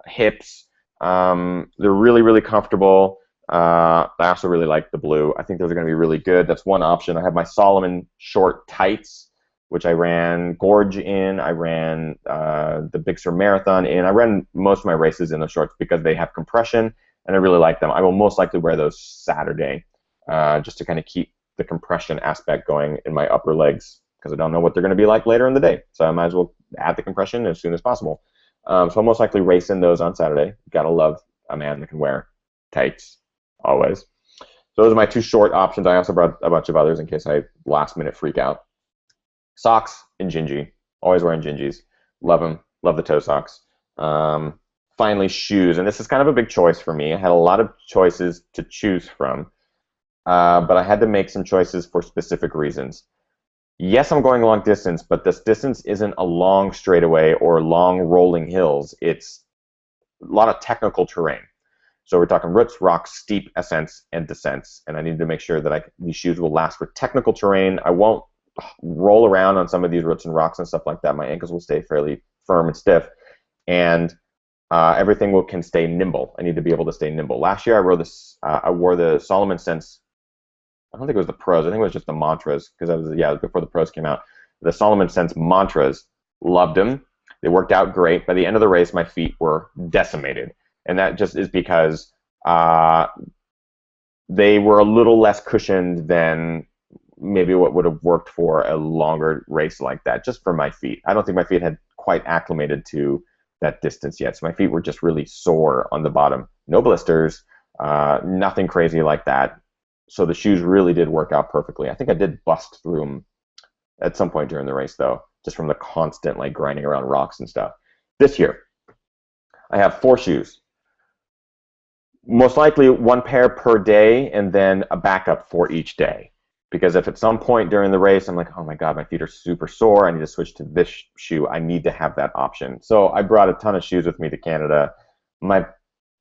hips. They're really, really comfortable. I also really like the blue. I think those are going to be really good. That's one option. I have my Solomon short tights, which I ran Gorge in. I ran the Big Sur Marathon in. I ran most of my races in those shorts because they have compression, and I really like them. I will most likely wear those Saturday just to kind of keep the compression aspect going in my upper legs because I don't know what they're going to be like later in the day. So I might as well add the compression as soon as possible. So I'll most likely race in those on Saturday. Gotta love a man that can wear tights, always. So those are my two short options. I also brought a bunch of others in case I last minute freak out. Socks and Gingy. Always wearing Gingies. Love them. Love the toe socks. Finally, shoes. And this is kind of a big choice for me. I had a lot of choices to choose from. But I had to make some choices for specific reasons. Yes, I'm going long distance, but this distance isn't a long straightaway or long rolling hills. It's a lot of technical terrain. So we're talking roots, rocks, steep ascents, and descents. And I need to make sure that these shoes will last for technical terrain. I won't roll around on some of these roots and rocks and stuff like that. My ankles will stay fairly firm and stiff. And everything can stay nimble. I need to be able to stay nimble. Last year I wore the Solomon Sense. I don't think it was the pros. I think it was just the mantras because it was before the pros came out. The Solomon Sense mantras, loved them. They worked out great. By the end of the race, my feet were decimated, and that just is because they were a little less cushioned than maybe what would have worked for a longer race like that, just for my feet. I don't think my feet had quite acclimated to that distance yet, so my feet were just really sore on the bottom. No blisters, nothing crazy like that. So the shoes really did work out perfectly. I think I did bust through them at some point during the race, though, just from the constant grinding around rocks and stuff. This year, I have 4 shoes. Most likely 1 pair per day, and then a backup for each day. Because if at some point during the race I'm like, oh my god, my feet are super sore, I need to switch to this shoe, I need to have that option. So I brought a ton of shoes with me to Canada. My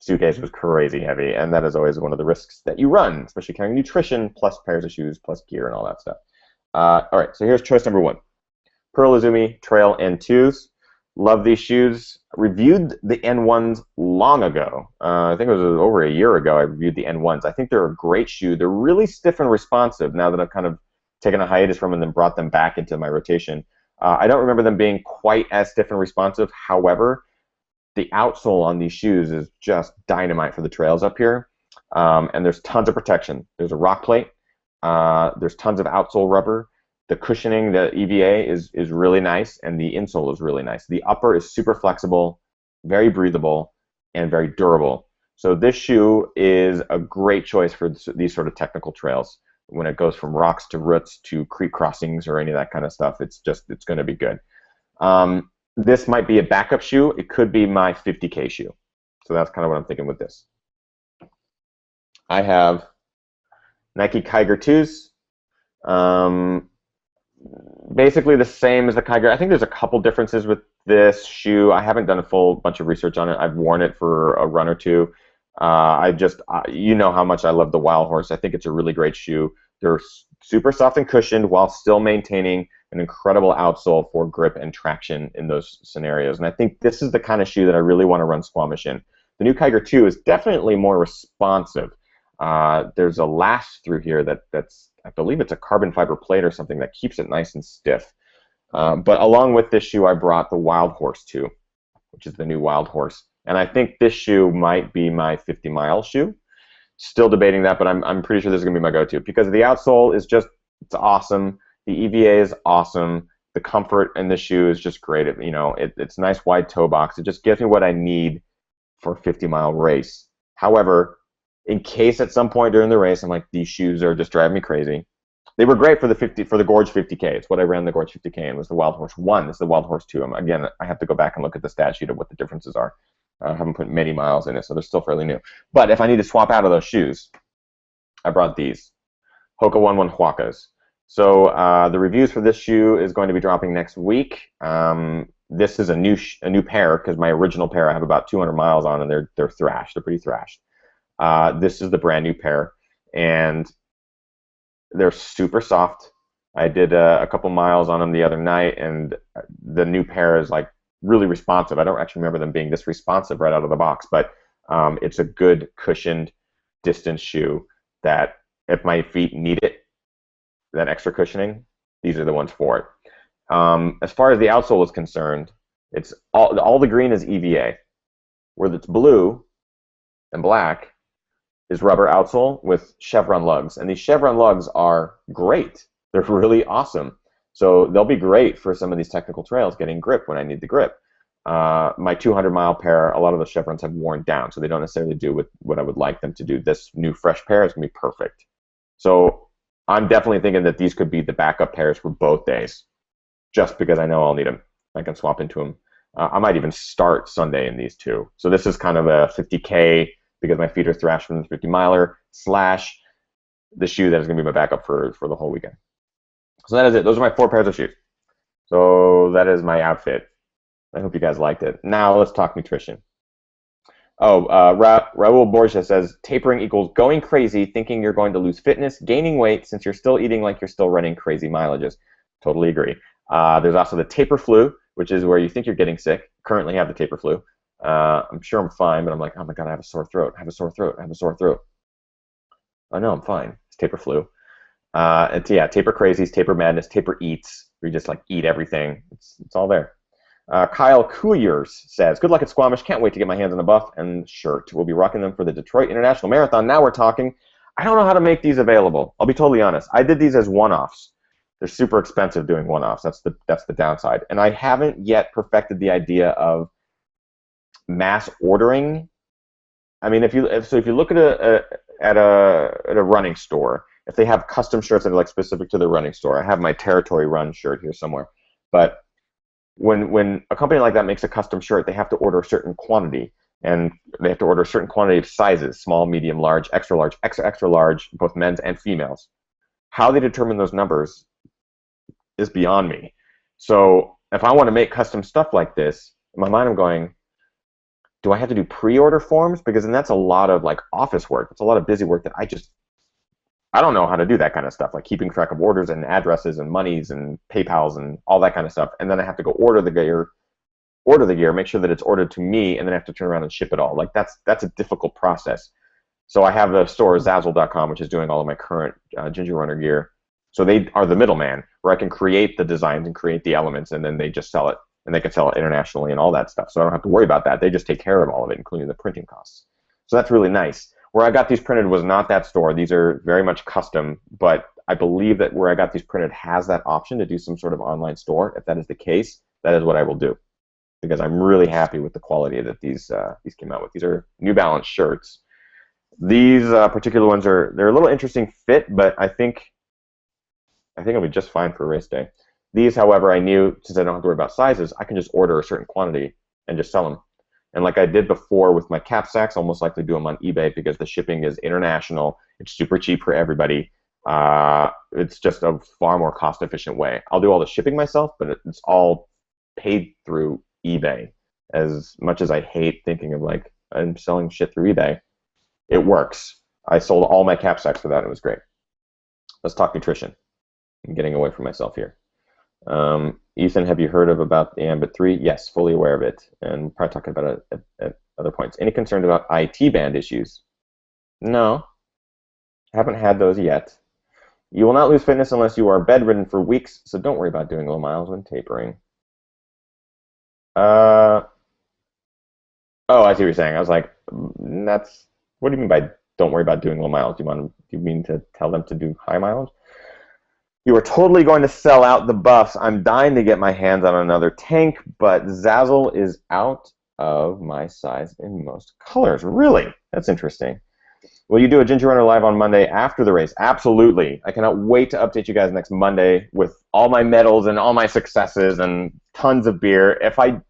suitcase was crazy heavy, and that is always one of the risks that you run, especially carrying nutrition, plus pairs of shoes, plus gear, and all that stuff. All right, so here's choice number 1. Pearl Izumi Trail N2s. Love these shoes. Reviewed the N1s long ago. I think it was over a year ago I reviewed the N1s. I think they're a great shoe. They're really stiff and responsive now that I've kind of taken a hiatus from them and then brought them back into my rotation. I don't remember them being quite as stiff and responsive. However, the outsole on these shoes is just dynamite for the trails up here. And there's tons of protection. There's a rock plate. There's tons of outsole rubber. The cushioning, the EVA, is really nice, and the insole is really nice. The upper is super flexible, very breathable, and very durable. So this shoe is a great choice for these sort of technical trails. When it goes from rocks to roots to creek crossings or any of that kind of stuff, it's going to be good. This might be a backup shoe. It could be my 50K shoe. So that's kind of what I'm thinking with this. I have Nike Kiger 2s. Basically the same as the Kiger. I think there's a couple differences with this shoe. I haven't done a full bunch of research on it. I've worn it for a run or two. You know how much I love the Wild Horse. I think it's a really great shoe. They're super soft and cushioned while still maintaining an incredible outsole for grip and traction in those scenarios. And I think this is the kind of shoe that I really want to run Squamish in. The new Kiger 2 is definitely more responsive. There's a last through here that's, I believe it's a carbon fiber plate or something that keeps it nice and stiff. But along with this shoe, I brought the Wild Horse 2, which is the new Wild Horse And I think this shoe might be my 50-mile shoe. Still debating that, but I'm pretty sure this is going to be my go-to because the outsole is just, it's awesome. The EVA is awesome. The comfort in the shoe is just great. It's nice wide toe box. It just gives me what I need for a 50-mile race. However, in case at some point during the race I'm like, these shoes are just driving me crazy. They were great for the Gorge 50K. It's what I ran the Gorge 50K and was the Wild Horse 1. This is the Wild Horse 2. Again, I have to go back and look at the stat sheet of what the differences are. I haven't put many miles in it, so they're still fairly new. But if I need to swap out of those shoes, I brought these Hoka 11 Huacas. So the reviews for this shoe is going to be dropping next week. This is a new pair because my original pair I have about 200 miles on, and they're thrashed. They're pretty thrashed. This is the brand new pair, and they're super soft. I did a couple miles on them the other night, and the new pair is like really responsive. I don't actually remember them being this responsive right out of the box, but it's a good cushioned distance shoe that if my feet need it, that extra cushioning, these are the ones for it. As far as the outsole is concerned, it's all the green is EVA, where it's blue and black is rubber outsole with chevron lugs, and these chevron lugs are great. They're really awesome. So they'll be great for some of these technical trails, getting grip when I need the grip. My 200-mile pair, a lot of the chevrons have worn down, so they don't necessarily do with what I would like them to do. This new fresh pair is going to be perfect. So I'm definitely thinking that these could be the backup pairs for both days, just because I know I'll need them. I can swap into them. I might even start Sunday in these two. So this is kind of a 50K because my feet are thrashed from the 50-miler / the shoe that is going to be my backup for the whole weekend. So that is it. Those are my 4 pairs of shoes. So that is my outfit. I hope you guys liked it. Now let's talk nutrition. Oh, Raul Borges says, tapering equals going crazy, thinking you're going to lose fitness, gaining weight, since you're still eating like you're still running crazy mileages. Totally agree. There's also the taper flu, which is where you think you're getting sick. Currently have the taper flu. I'm sure I'm fine, but I'm like, oh my God, I have a sore throat. I have a sore throat. I have a sore throat. Oh no, I'm fine. It's taper flu. Taper crazies, taper madness, taper eats. Where you just like eat everything. It's all there. Kyle Couillers says, good luck at Squamish. Can't wait to get my hands on a buff and shirt. We'll be rocking them for the Detroit International Marathon. Now we're talking. I don't know how to make these available. I'll be totally honest. I did these as one-offs. They're super expensive doing one-offs. That's the downside. And I haven't yet perfected the idea of mass ordering. I mean, if you look at a running store, if they have custom shirts that are like specific to the running store, I have my Territory Run shirt here somewhere. But when a company like that makes a custom shirt, they have to order a certain quantity, and they have to order a certain quantity of sizes: small, medium, large, extra large, both men's and females. How they determine those numbers is beyond me. So if I want to make custom stuff like this, in my mind I'm going, do I have to do pre-order forms? Because then that's a lot of like office work. It's a lot of busy work that I don't know how to do that kind of stuff, like keeping track of orders and addresses and monies and PayPals and all that kind of stuff. And then I have to go order the gear, make sure that it's ordered to me, and then I have to turn around and ship it all. Like that's a difficult process. So I have the store Zazzle.com, which is doing all of my current Ginger Runner gear. So they are the middleman, where I can create the designs and create the elements, and then they just sell it, and they can sell it internationally and all that stuff. So I don't have to worry about that. They just take care of all of it, including the printing costs. So that's really nice. Where I got these printed was not that store. These are very much custom, but I believe that where I got these printed has that option to do some sort of online store. If that is the case, that is what I will do, because I'm really happy with the quality that these came out with. These are New Balance shirts. These particular ones they're a little interesting fit, but I think it'll be just fine for race day. These, however, I knew, since I don't have to worry about sizes, I can just order a certain quantity and just sell them. And like I did before with my cap sacks, I'll most likely do them on eBay because the shipping is international. It's super cheap for everybody. It's just a far more cost-efficient way. I'll do all the shipping myself, but it's all paid through eBay. As much as I hate thinking of like I'm selling shit through eBay, it works. I sold all my cap sacks for that. And it was great. Let's talk nutrition. I'm getting away from myself here. Ethan, have you heard about the Ambit 3? Yes, fully aware of it, and we'll probably talk about it at other points. Any concerns about IT band issues? No, haven't had those yet. You will not lose fitness unless you are bedridden for weeks, so don't worry about doing low miles when tapering. Oh, Oh, I see what you're saying. I was like, that's what do you mean by don't worry about doing low mileage? Do you mean to tell them to do high mileage? You are totally going to sell out the buffs. I'm dying to get my hands on another tank, but Zazzle is out of my size in most colors. Really? That's interesting. Will you do a Ginger Runner live on Monday after the race? Absolutely. I cannot wait to update you guys next Monday with all my medals and all my successes and tons of beer. I don't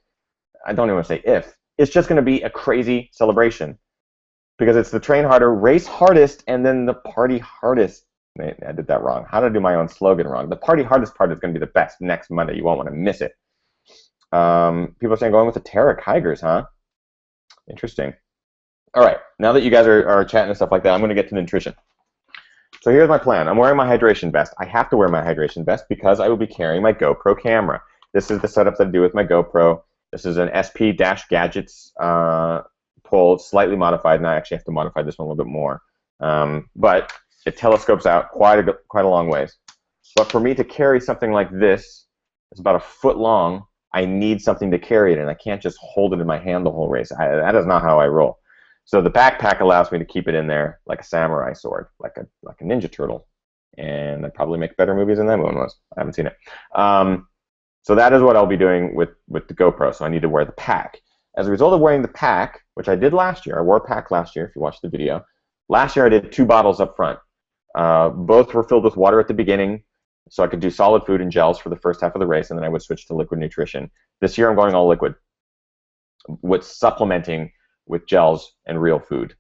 even want to say if. It's just going to be a crazy celebration because it's the train harder, race hardest, and then the party hardest. I did that wrong. How did I do my own slogan wrong? The party hardest part is going to be the best next Monday. You won't want to miss it. People are saying going with the Terra Tigers, huh? Interesting. All right, now that you guys are chatting and stuff like that, I'm going to get to nutrition. So here's my plan. I'm wearing my hydration vest. I have to wear my hydration vest because I will be carrying my GoPro camera. This is the setup that I do with my GoPro. This is an SP-Gadgets pole, slightly modified, and I actually have to modify this one a little bit more. But it telescopes out quite a long ways. But for me to carry something like this, it's about a foot long, I need something to carry it in. I can't just hold it in my hand the whole race. That is not how I roll. So the backpack allows me to keep it in there like a samurai sword, like a Ninja Turtle. And I'd probably make better movies than that one was. I haven't seen it. So that is what I'll be doing with the GoPro. So I need to wear the pack. As a result of wearing the pack, which I did last year, I wore a pack last year if you watched the video. Last year I did 2 bottles up front. Both were filled with water at the beginning, so I could do solid food and gels for the first half of the race, and then I would switch to liquid nutrition. This year I'm going all liquid, with supplementing with gels and real food.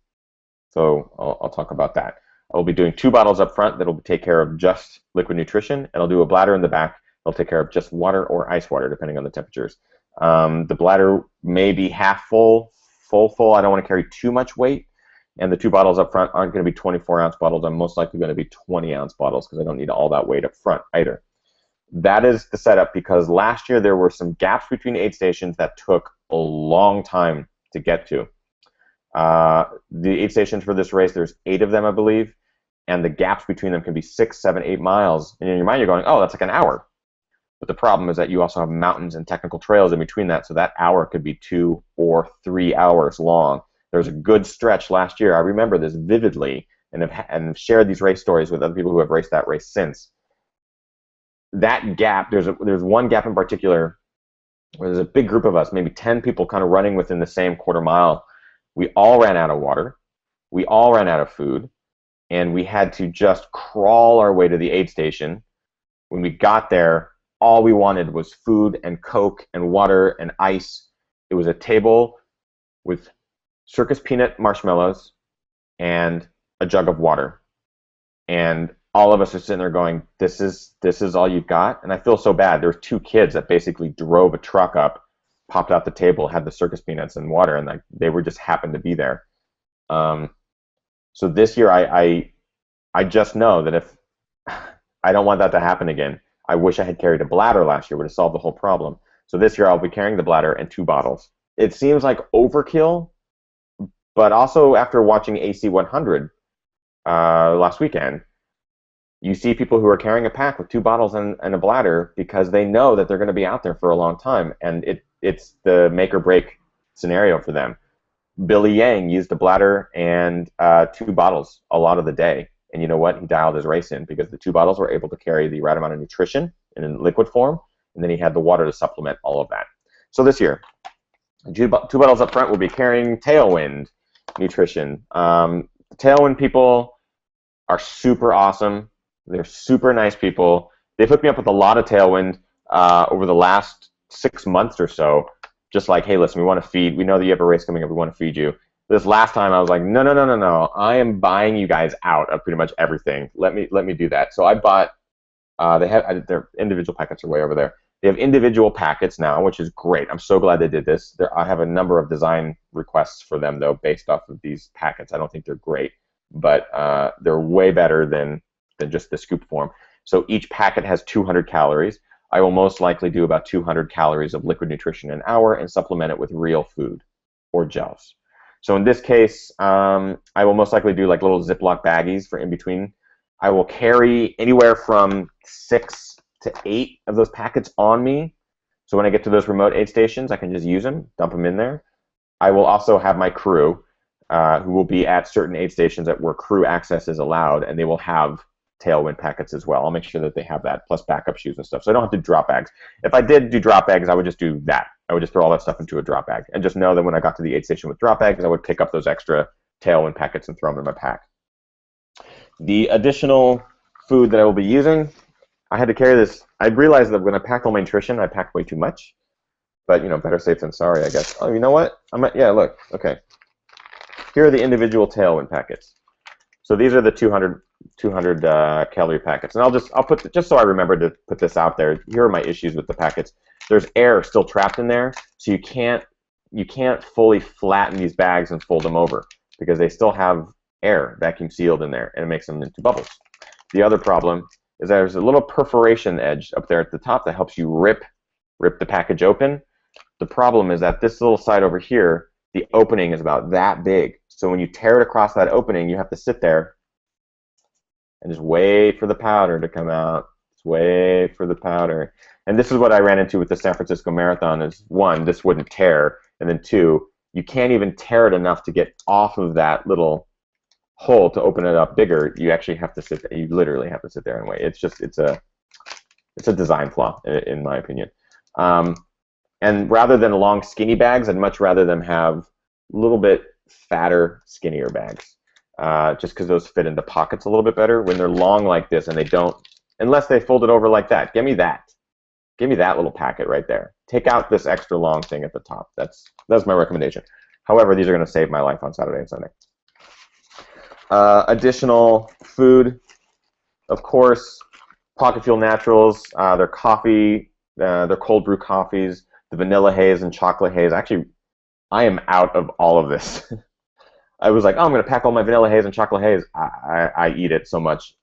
So I'll talk about that. I'll be doing 2 bottles up front that'll take care of just liquid nutrition, and I'll do a bladder in the back that'll take care of just water or ice water, depending on the temperatures. The bladder may be half full. I don't want to carry too much weight. And the 2 bottles up front aren't going to be 24-ounce bottles. I'm most likely going to be 20-ounce bottles because I don't need all that weight up front either. That is the setup because last year there were some gaps between aid stations that took a long time to get to. The aid stations for this race, there's 8 of them, I believe, and the gaps between them can be 6, 7, 8 miles. And in your mind you're going, oh, that's like an hour. But the problem is that you also have mountains and technical trails in between that, so that hour could be 2 or 3 hours long. There was a good stretch last year. I remember this vividly and have shared these race stories with other people who have raced that race since. That gap, there's one gap in particular where there's a big group of us, maybe 10 people kind of running within the same quarter mile. We all ran out of water. We all ran out of food. And we had to just crawl our way to the aid station. When we got there, all we wanted was food and Coke and water and ice. It was a table with circus peanut marshmallows and a jug of water, and all of us are sitting there going, this is all you've got? And I feel so bad. There were 2 kids that basically drove a truck up, popped out the table, had the circus peanuts and water, and they were just happened to be there. So this year I just know that if I don't want that to happen again. I wish I had carried a bladder last year. Would have solved the whole problem. So this year I'll be carrying the bladder and 2 bottles. It seems like overkill, but also after watching AC100 last weekend, you see people who are carrying a pack with 2 bottles and a bladder because they know that they're going to be out there for a long time, and it's the make or break scenario for them. Billy Yang used a bladder and 2 bottles a lot of the day, and you know what? He dialed his race in because the 2 bottles were able to carry the right amount of nutrition in liquid form, and then he had the water to supplement all of that. So this year, 2 bottles up front will be carrying Tailwind nutrition. The Tailwind people are super awesome. They're super nice people. They've hooked me up with a lot of Tailwind over the last 6 months or so. Just like, hey, listen, we want to feed. We know that you have a race coming up. We want to feed you. This last time, I was like, no. I am buying you guys out of pretty much everything. Let me do that. So I bought. Their individual packets are way over there. They have individual packets now, which is great. I'm so glad they did this. I have a number of design requests for them, though, based off of these packets. I don't think they're great, but they're way better than just the scoop form. So each packet has 200 calories. I will most likely do about 200 calories of liquid nutrition an hour and supplement it with real food or gels. So in this case, I will most likely do like little Ziploc baggies for in between. I will carry anywhere from 6 to 8 of those packets on me. So when I get to those remote aid stations, I can just use them, dump them in there. I will also have my crew, who will be at certain aid stations where crew access is allowed, and they will have Tailwind packets as well. I'll make sure that they have that, plus backup shoes and stuff. So I don't have to drop bags. If I did do drop bags, I would just do that. I would just throw all that stuff into a drop bag, and just know that when I got to the aid station with drop bags, I would pick up those extra Tailwind packets and throw them in my pack. The additional food that I will be using, I had to carry this. I realized that when I packed all my nutrition, I packed way too much. But, better safe than sorry, I guess. Oh, you know what? Yeah, look. Okay. Here are the individual Tailwind packets. So these are the 200 calorie packets. And I'll put, just so I remember to put this out there, here are my issues with the packets. There's air still trapped in there, so you can't fully flatten these bags and fold them over because they still have air vacuum sealed in there, and it makes them into bubbles. The other problem is there's a little perforation edge up there at the top that helps you rip the package open. The problem is that this little side over here, the opening is about that big. So when you tear it across that opening, you have to sit there and just wait for the powder to come out. Just wait for the powder. And this is what I ran into with the San Francisco Marathon is, one, this wouldn't tear, and then two, you can't even tear it enough to get off of that little hole to open it up bigger. You actually have to sit there. You literally have to sit there and wait. It's a design flaw, in my opinion. And rather than long, skinny bags, I'd much rather them have a little bit fatter, skinnier bags, just because those fit into pockets a little bit better. When they're long like this and they don't, unless they fold it over like that, give me that. Give me that little packet right there. Take out this extra long thing at the top. That's my recommendation. However, these are going to save my life on Saturday and Sunday. Additional food, of course, Pocket Fuel Naturals, their coffee, their cold brew coffees, the vanilla haze and chocolate haze. Actually, I am out of all of this. I was like, oh, I'm going to pack all my vanilla haze and chocolate haze. I eat it so much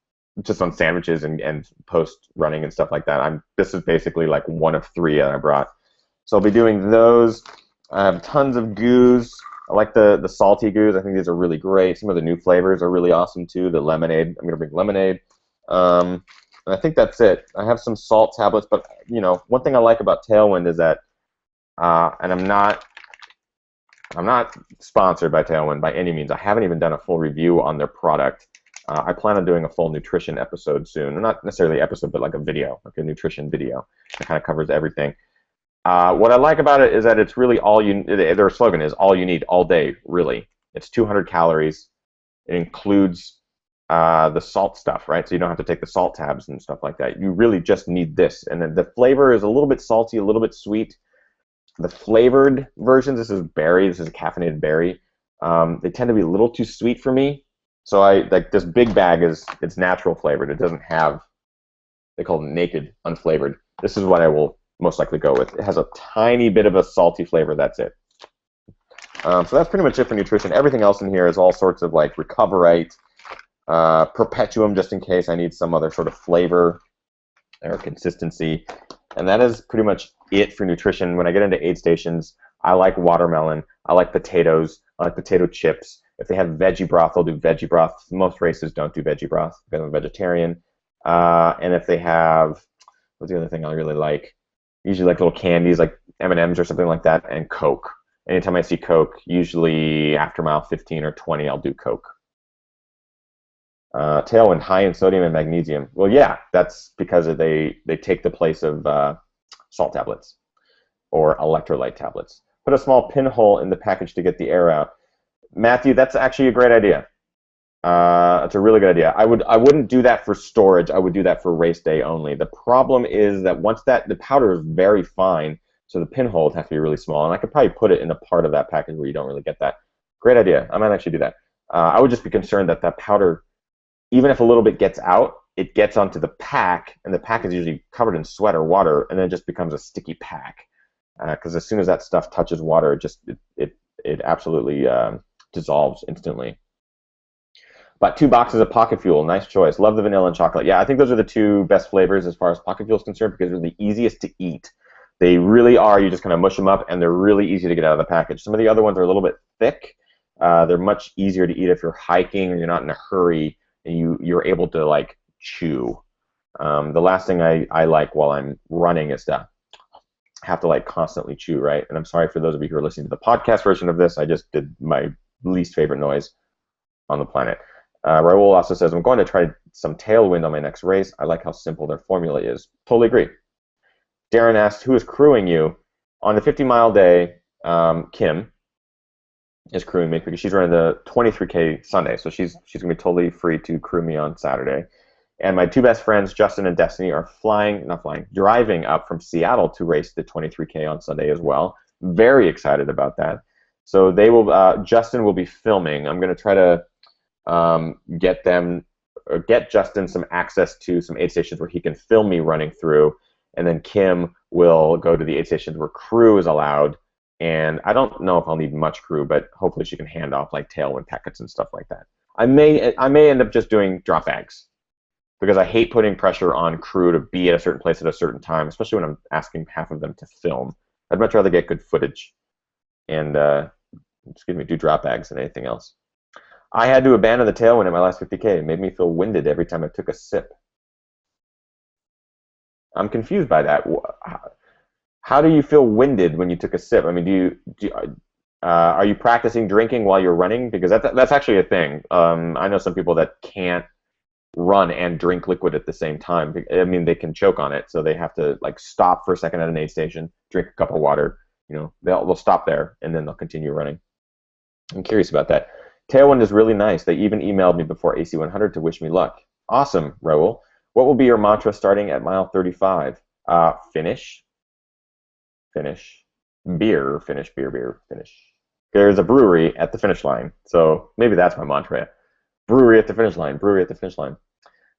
just on sandwiches and post-running and stuff like that. This is basically like one of 3 that I brought. So I'll be doing those. I have tons of goos. I like the salty goos. I think these are really great. Some of the new flavors are really awesome too. The lemonade. I'm going to bring lemonade. And I think that's it. I have some salt tablets, but one thing I like about Tailwind is that, and I'm not sponsored by Tailwind by any means. I haven't even done a full review on their product. I plan on doing a full nutrition episode soon. Not necessarily an episode, but like a video, like a nutrition video that kind of covers everything. What I like about it is that it's really their slogan is all you need all day, really. It's 200 calories. It includes the salt stuff, right? So you don't have to take the salt tabs and stuff like that. You really just need this. And then the flavor is a little bit salty, a little bit sweet. The flavored versions, this is berry, this is a caffeinated berry. They tend to be a little too sweet for me. So like this big bag it's natural flavored. It doesn't have, they call it naked, unflavored. This is what I will most likely go with. It has a tiny bit of a salty flavor, that's it. So that's pretty much it for nutrition. Everything else in here is all sorts of like Recoverite, Perpetuum, just in case I need some other sort of flavor or consistency. And that is pretty much it for nutrition. When I get into aid stations, I like watermelon, I like potatoes, I like potato chips. If they have veggie broth, I'll do veggie broth. Most races don't do veggie broth because I'm a vegetarian. And if they have, what's the other thing I really like? Usually like little candies like M&Ms or something like that, and Coke. Anytime I see Coke, usually after mile 15 or 20, I'll do Coke. Tailwind, high in sodium and magnesium. Well, yeah, that's because they take the place of salt tablets or electrolyte tablets. Put a small pinhole in the package to get the air out. Matthew, that's actually a great idea. It's a really good idea. I wouldn't do that for storage. I would do that for race day only. The problem is that once the powder is very fine, so the pinhole would have to be really small, and I could probably put it in a part of that package where you don't really get that. Great idea. I might actually do that. I would just be concerned that powder, even if a little bit gets out, it gets onto the pack, and the pack is usually covered in sweat or water, and then it just becomes a sticky pack. Because as soon as that stuff touches water, it absolutely dissolves instantly. But 2 boxes of Pocket Fuel, nice choice. Love the vanilla and chocolate. Yeah, I think those are the 2 best flavors as far as Pocket Fuel is concerned because they're the easiest to eat. They really are. You just kind of mush them up, and they're really easy to get out of the package. Some of the other ones are a little bit thick. They're much easier to eat if you're hiking or you're not in a hurry, and you're able to like chew. The last thing I like while I'm running is to have to like constantly chew, right? And I'm sorry for those of you who are listening to the podcast version of this. I just did my least favorite noise on the planet. Raul also says, I'm going to try some Tailwind on my next race. I like how simple their formula is. Totally agree. Darren asked, who is crewing you? On the 50-mile day, Kim is crewing me because she's running the 23K Sunday, so she's going to be totally free to crew me on Saturday. And my two best friends, Justin and Destiny, are driving up from Seattle to race the 23K on Sunday as well. Very excited about that. So they will. Justin will be filming. I'm going to try to get Justin some access to some aid stations where he can film me running through, and then Kim will go to the aid stations where crew is allowed. And I don't know if I'll need much crew, but hopefully she can hand off like tailwind packets and stuff like that. I may end up just doing drop bags because I hate putting pressure on crew to be at a certain place at a certain time, especially when I'm asking half of them to film. I'd much rather get good footage and do drop bags than anything else. I had to abandon the tailwind at my last 50K. It made me feel winded every time I took a sip. I'm confused by that. How do you feel winded when you took a sip? I mean, are you practicing drinking while you're running? Because that's actually a thing. I know some people that can't run and drink liquid at the same time. I mean, they can choke on it, so they have to like stop for a second at an aid station, drink a cup of water. You know, they'll stop there and then they'll continue running. I'm curious about that. Tailwind is really nice. They even emailed me before AC 100 to wish me luck. Awesome, Raul. What will be your mantra starting at mile 35? Finish. Beer, finish, beer, finish. There's a brewery at the finish line, so maybe that's my mantra. Brewery at the finish line.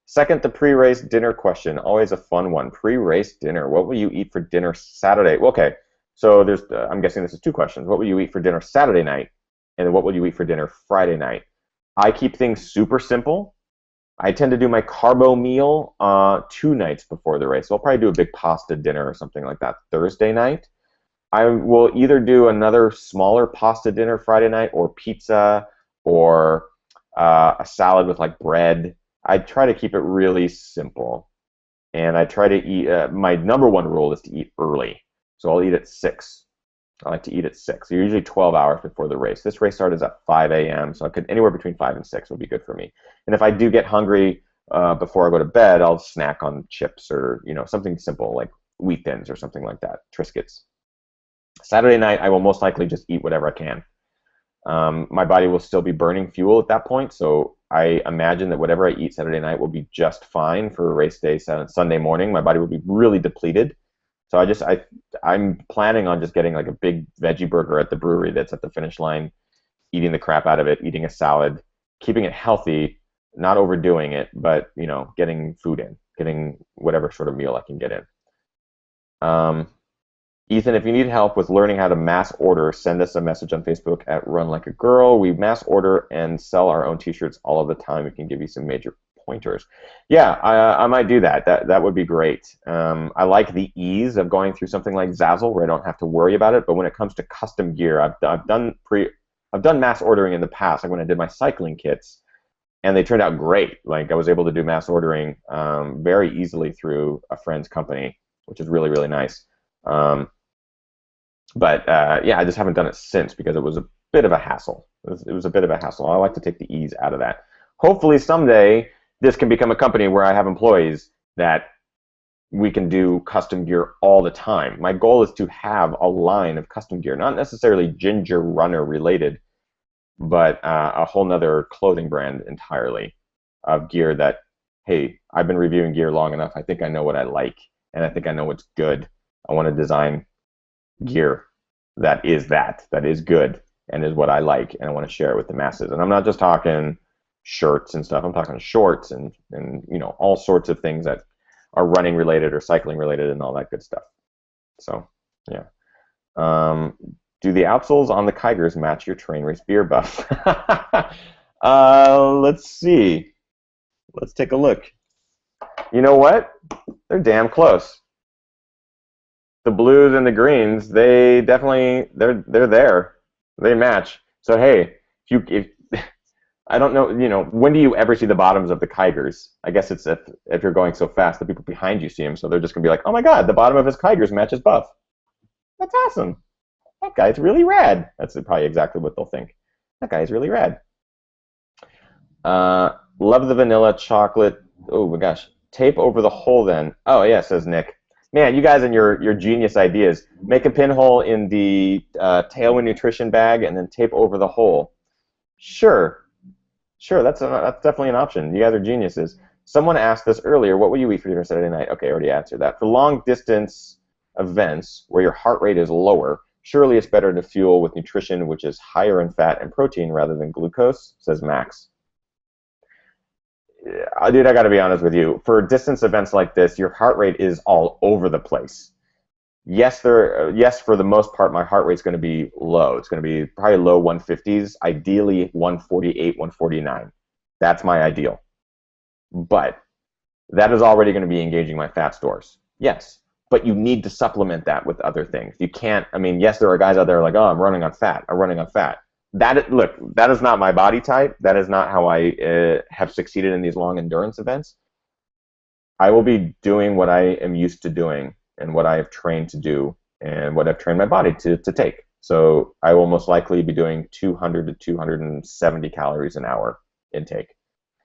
Second, the pre-race dinner question. Always a fun one. Pre-race dinner. What will you eat for dinner Saturday? Okay, so there's. I'm guessing this is two questions. What will you eat for dinner Saturday night? And what will you eat for dinner Friday night? I keep things super simple. I tend to do my carbo meal 2 nights before the race. So I'll probably do a big pasta dinner or something like that Thursday night. I will either do another smaller pasta dinner Friday night or pizza or a salad with like bread. I try to keep it really simple. And I try to eat, my number one rule is to eat early. So I'll eat at 6. I like to eat at 6. So usually 12 hours before the race. This race starts at 5 a.m., so I could anywhere between 5 and 6 would be good for me. And if I do get hungry before I go to bed, I'll snack on chips or something simple like Wheat Thins or something like that, Triscuits. Saturday night, I will most likely just eat whatever I can. My body will still be burning fuel at that point, so I imagine that whatever I eat Saturday night will be just fine for race day Sunday morning. My body will be really depleted. So I'm planning on just getting like a big veggie burger at the brewery that's at the finish line, eating the crap out of it, eating a salad, keeping it healthy, not overdoing it, but getting food in, getting whatever sort of meal I can get in. Ethan, if you need help with learning how to mass order, send us a message on Facebook at Run Like a Girl. We mass order and sell our own T-shirts all of the time. We can give you some major pointers. Yeah, I might do that. That would be great. I like the ease of going through something like Zazzle where I don't have to worry about it. But when it comes to custom gear, I've done mass ordering in the past, like when I did my cycling kits, and they turned out great. Like I was able to do mass ordering very easily through a friend's company, which is really, really nice. But I just haven't done it since because it was a bit of a hassle. It was a bit of a hassle. I like to take the ease out of that. Hopefully someday this can become a company where I have employees that we can do custom gear all the time. My goal is to have a line of custom gear, not necessarily Ginger Runner related, but a whole nother clothing brand entirely of gear that, hey, I've been reviewing gear long enough. I think I know what I like, and I think I know what's good. I want to design gear that is good and is what I like, and I want to share it with the masses. And I'm not just talking shirts and stuff. I'm talking shorts and all sorts of things that are running related or cycling related and all that good stuff. So yeah. Do the outsoles on the Keigers match your train race beer buff? Let's see. Let's take a look. You know what? They're damn close. The blues and the greens, they're there. They match. So hey, if I don't know, when do you ever see the bottoms of the Keigers? I guess it's if you're going so fast, the people behind you see them, so they're just gonna be like, oh my God, the bottom of his Keigers matches buff. That's awesome. That guy's really rad. That's probably exactly what they'll think. That guy's really rad. Love the vanilla chocolate. Oh my gosh. Tape over the hole then. Oh yeah, says Nick. Man, you guys and your genius ideas. Make a pinhole in the Tailwind Nutrition bag and then tape over the hole. Sure. Sure, that's definitely an option. You guys are geniuses. Someone asked this earlier, what will you eat for dinner Saturday night? Okay, I already answered that. For long distance events where your heart rate is lower, surely it's better to fuel with nutrition which is higher in fat and protein rather than glucose, says Max. Dude, I got to be honest with you. For distance events like this, your heart rate is all over the place. Yes, for the most part, my heart rate's going to be low. It's going to be probably low 150s, ideally 148, 149. That's my ideal. But that is already going to be engaging my fat stores. Yes, but you need to supplement that with other things. You can't, I mean, yes, there are guys out there like, oh, I'm running on fat. Look, that is not my body type. That is not how I have succeeded in these long endurance events. I will be doing what I am used to doing and what I have trained to do and what I've trained my body to take. So I will most likely be doing 200 to 270 calories an hour intake.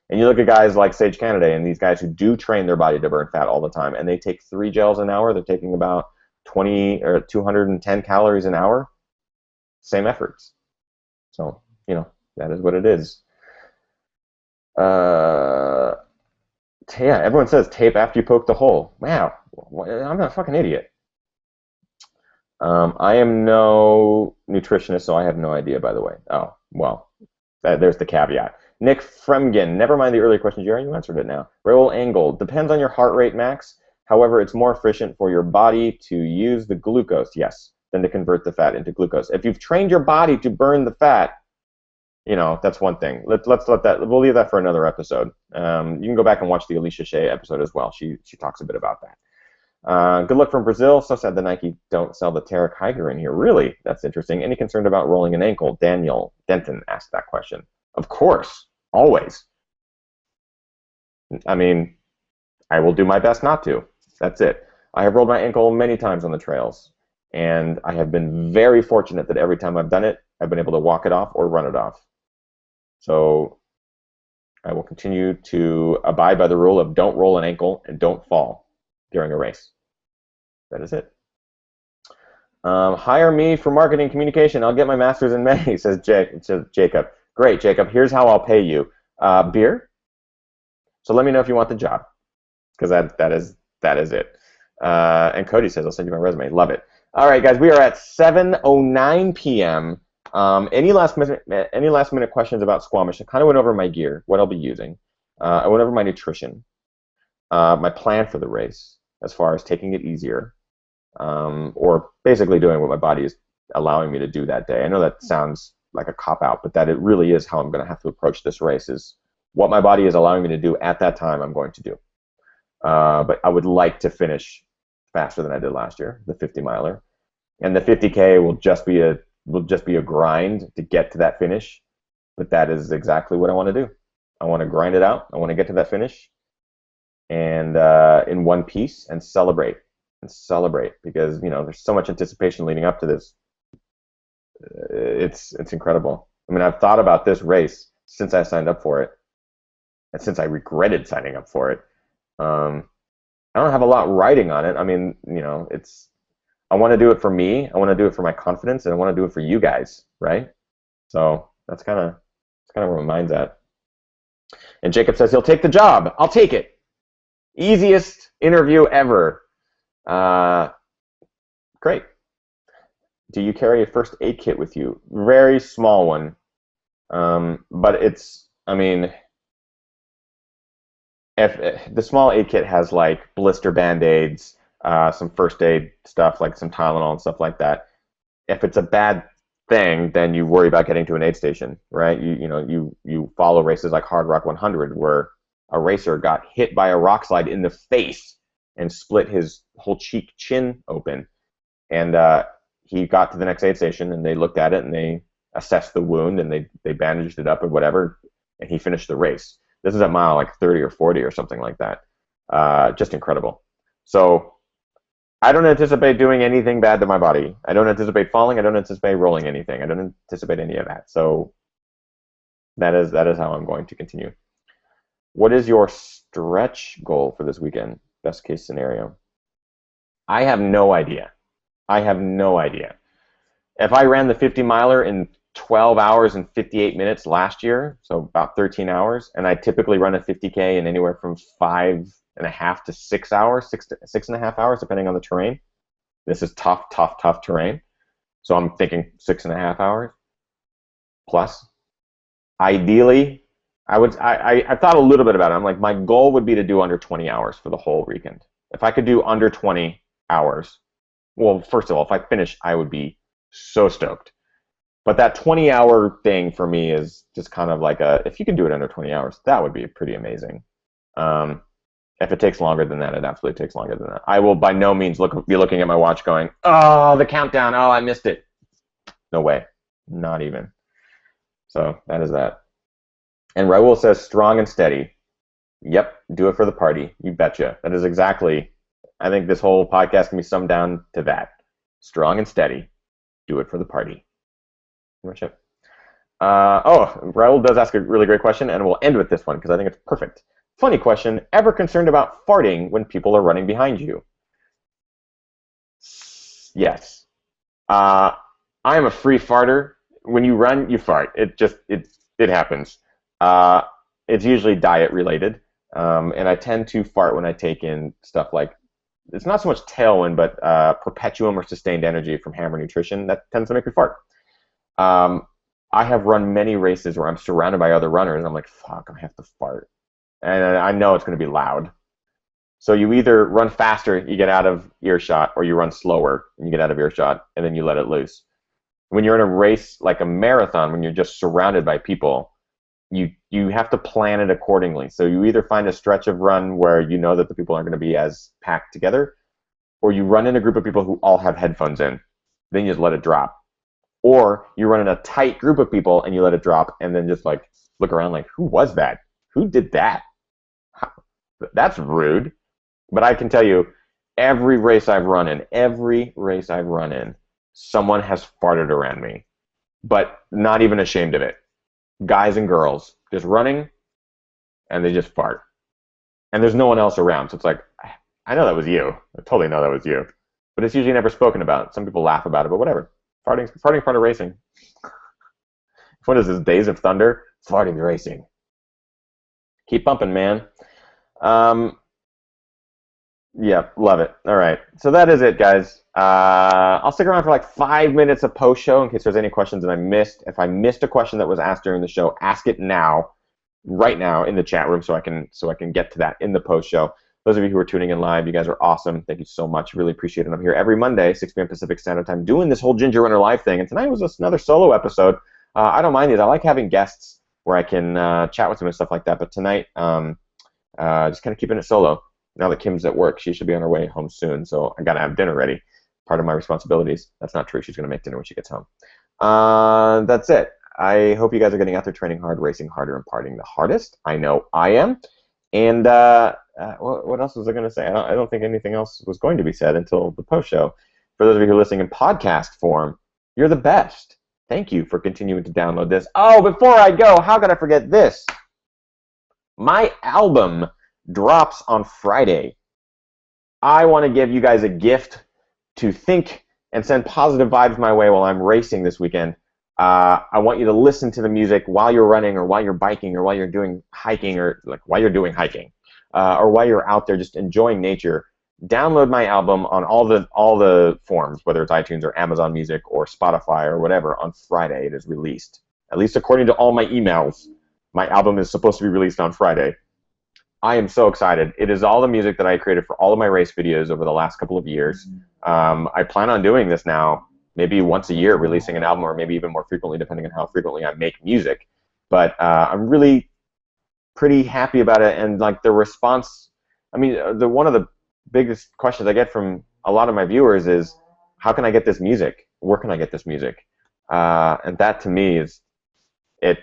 And you look at guys like Sage Canaday and these guys who do train their body to burn fat all the time, and they take 3 gels an hour. They're taking about 20 or 210 calories an hour. Same efforts. So, that is what it is. Yeah, everyone says tape after you poke the hole. Wow, I'm not a fucking idiot. I am no nutritionist, so I have no idea, by the way. Oh, well, there's the caveat. Nick Fremgen, never mind the earlier question, Jerry, you answered it now. Raoul Angle, depends on your heart rate, Max. However, it's more efficient for your body to use the glucose, yes, than to convert the fat into glucose. If you've trained your body to burn the fat, that's one thing. Let's let that. We'll leave that for another episode. You can go back and watch the Alicia Shea episode as well. She talks a bit about that. Good luck from Brazil. So sad the Nike don't sell the Tarek Hiker in here. Really? That's interesting. Any concern about rolling an ankle? Daniel Denton asked that question. Of course. Always. I mean, I will do my best not to. That's it. I have rolled my ankle many times on the trails, and I have been very fortunate that every time I've done it, I've been able to walk it off or run it off. So I will continue to abide by the rule of don't roll an ankle and don't fall during a race. That is it. Hire me for marketing communication. I'll get my master's in May, says Jacob. Great, Jacob. Here's how I'll pay you. Beer. So let me know if you want the job, because that is it. And Cody says, I'll send you my resume. Love it. All right, guys, we are at 7:09 p.m. Any last minute questions about Squamish? I kind of went over my gear, what I'll be using. I went over my nutrition, my plan for the race, as far as taking it easier, or basically doing what my body is allowing me to do that day. I know that sounds like a cop-out, but that it really is how I'm going to have to approach this race, is what my body is allowing me to do at that time I'm going to do. But I would like to finish faster than I did last year, the 50-miler. And the 50K will just be a grind to get to that finish, but that is exactly what I want to do. I want to grind it out. I want to get to that finish and in one piece and celebrate because there's so much anticipation leading up to this. It's incredible. I mean, I've thought about this race since I signed up for it, and since I regretted signing up for it. I don't have a lot riding on it. I mean, I want to do it for me. I want to do it for my confidence, and I want to do it for you guys, right? So that's kind of where my mind's at. And Jacob says he'll take the job. I'll take it. Easiest interview ever. Great. Do you carry a first aid kit with you? Very small one. But it's, I mean, if the small aid kit has like blister band-aids, some first aid stuff like some Tylenol and stuff like that. If it's a bad thing, then you worry about getting to an aid station, right? You follow races like Hard Rock 100 where a racer got hit by a rock slide in the face and split his whole chin open, and he got to the next aid station and they looked at it and they assessed the wound and they bandaged it up or whatever, and he finished the race. This is at mile like 30 or 40 or something like that. Just incredible. So I don't anticipate doing anything bad to my body. I don't anticipate falling. I don't anticipate rolling anything. I don't anticipate any of that. So that is how I'm going to continue. What is your stretch goal for this weekend? Best case scenario. I have no idea. I have no idea. If I ran the 50 miler in 12 hours and 58 minutes last year, so about 13 hours, and I typically run a 50K in anywhere from 5.5 to 6 hours, 6.5 hours, depending on the terrain. This is tough terrain. So I'm thinking 6.5 hours plus. Ideally, I thought a little bit about it. I'm like, my goal would be to do under 20 hours for the whole weekend. If I could do under 20 hours, well, first of all, if I finish, I would be so stoked. But that 20-hour thing for me is just kind of like if you can do it under 20 hours, that would be pretty amazing. If it takes longer than that, it absolutely takes longer than that. I will by no means be looking at my watch going, oh, the countdown, oh, I missed it. No way. Not even. So that is that. And Raul says, strong and steady. Yep, do it for the party. You betcha. That is exactly, I think this whole podcast can be summed down to that. Strong and steady. Do it for the party. Pretty much it. Raul does ask a really great question, and we'll end with this one because I think it's perfect. Funny question. Ever concerned about farting when people are running behind you? Yes. I am a free farter. When you run, you fart. It happens. It's usually diet related, and I tend to fart when I take in stuff like, it's not so much Tailwind, but Perpetuum or Sustained Energy from Hammer Nutrition. That tends to make me fart. I have run many races where I'm surrounded by other runners, and I'm like, fuck, I have to fart. And I know it's going to be loud. So you either run faster, you get out of earshot, or you run slower, and you get out of earshot, and then you let it loose. When you're in a race like a marathon, when you're just surrounded by people, you have to plan it accordingly. So you either find a stretch of run where you know that the people aren't going to be as packed together, or you run in a group of people who all have headphones in. Then you just let it drop. Or you run in a tight group of people and you let it drop, and then just like look around like, who was that? Who did that? That's rude. But I can tell you, every race I've run in, someone has farted around me, but not even ashamed of it. Guys and girls just running, and they just fart. And there's no one else around, so it's like, I know that was you. I totally know that was you. But it's usually never spoken about. Some people laugh about it, but whatever. Farting in front of racing. What is this, Days of Thunder? Farting racing. Keep bumping, man. Yeah, love it. All right, so that is it, guys. I'll stick around for like 5 minutes of post-show in case there's any questions that I missed. If I missed a question that was asked during the show, ask it now, right now in the chat room, so I can get to that in the post-show. Those of you who are tuning in live, you guys are awesome. Thank you so much. Really appreciate it. I'm here every Monday, 6 p.m. Pacific Standard Time, doing this whole Ginger Runner Live thing. And tonight was just another solo episode. I don't mind these. I like having guests where I can chat with them and stuff like that. But tonight, just kind of keeping it solo. Now that Kim's at work, she should be on her way home soon. So I got to have dinner ready. Part of my responsibilities. That's not true. She's going to make dinner when she gets home. That's it. I hope you guys are getting out there training hard, racing harder, and partying the hardest. I know I am. And what else was I going to say? I don't think anything else was going to be said until the post show. For those of you who are listening in podcast form, you're the best. Thank you for continuing to download this. Oh, before I go, how could I forget this? My album drops on Friday. I want to give you guys a gift to think and send positive vibes my way while I'm racing this weekend. I want you to listen to the music while you're running, or while you're biking, or while you're doing hiking, or like while you're doing hiking, or while you're out there just enjoying nature. Download my album on all the forms, whether it's iTunes or Amazon Music or Spotify or whatever. On Friday it is released. At least according to all my emails, my album is supposed to be released on Friday. I am so excited. It is all the music that I created for all of my race videos over the last couple of years. I plan on doing this now, maybe once a year, releasing an album, or maybe even more frequently, depending on how frequently I make music. But I'm really pretty happy about it, and like the response. I mean, one of the biggest questions I get from a lot of my viewers is, how can I get this music? Where can I get this music? And that to me is, it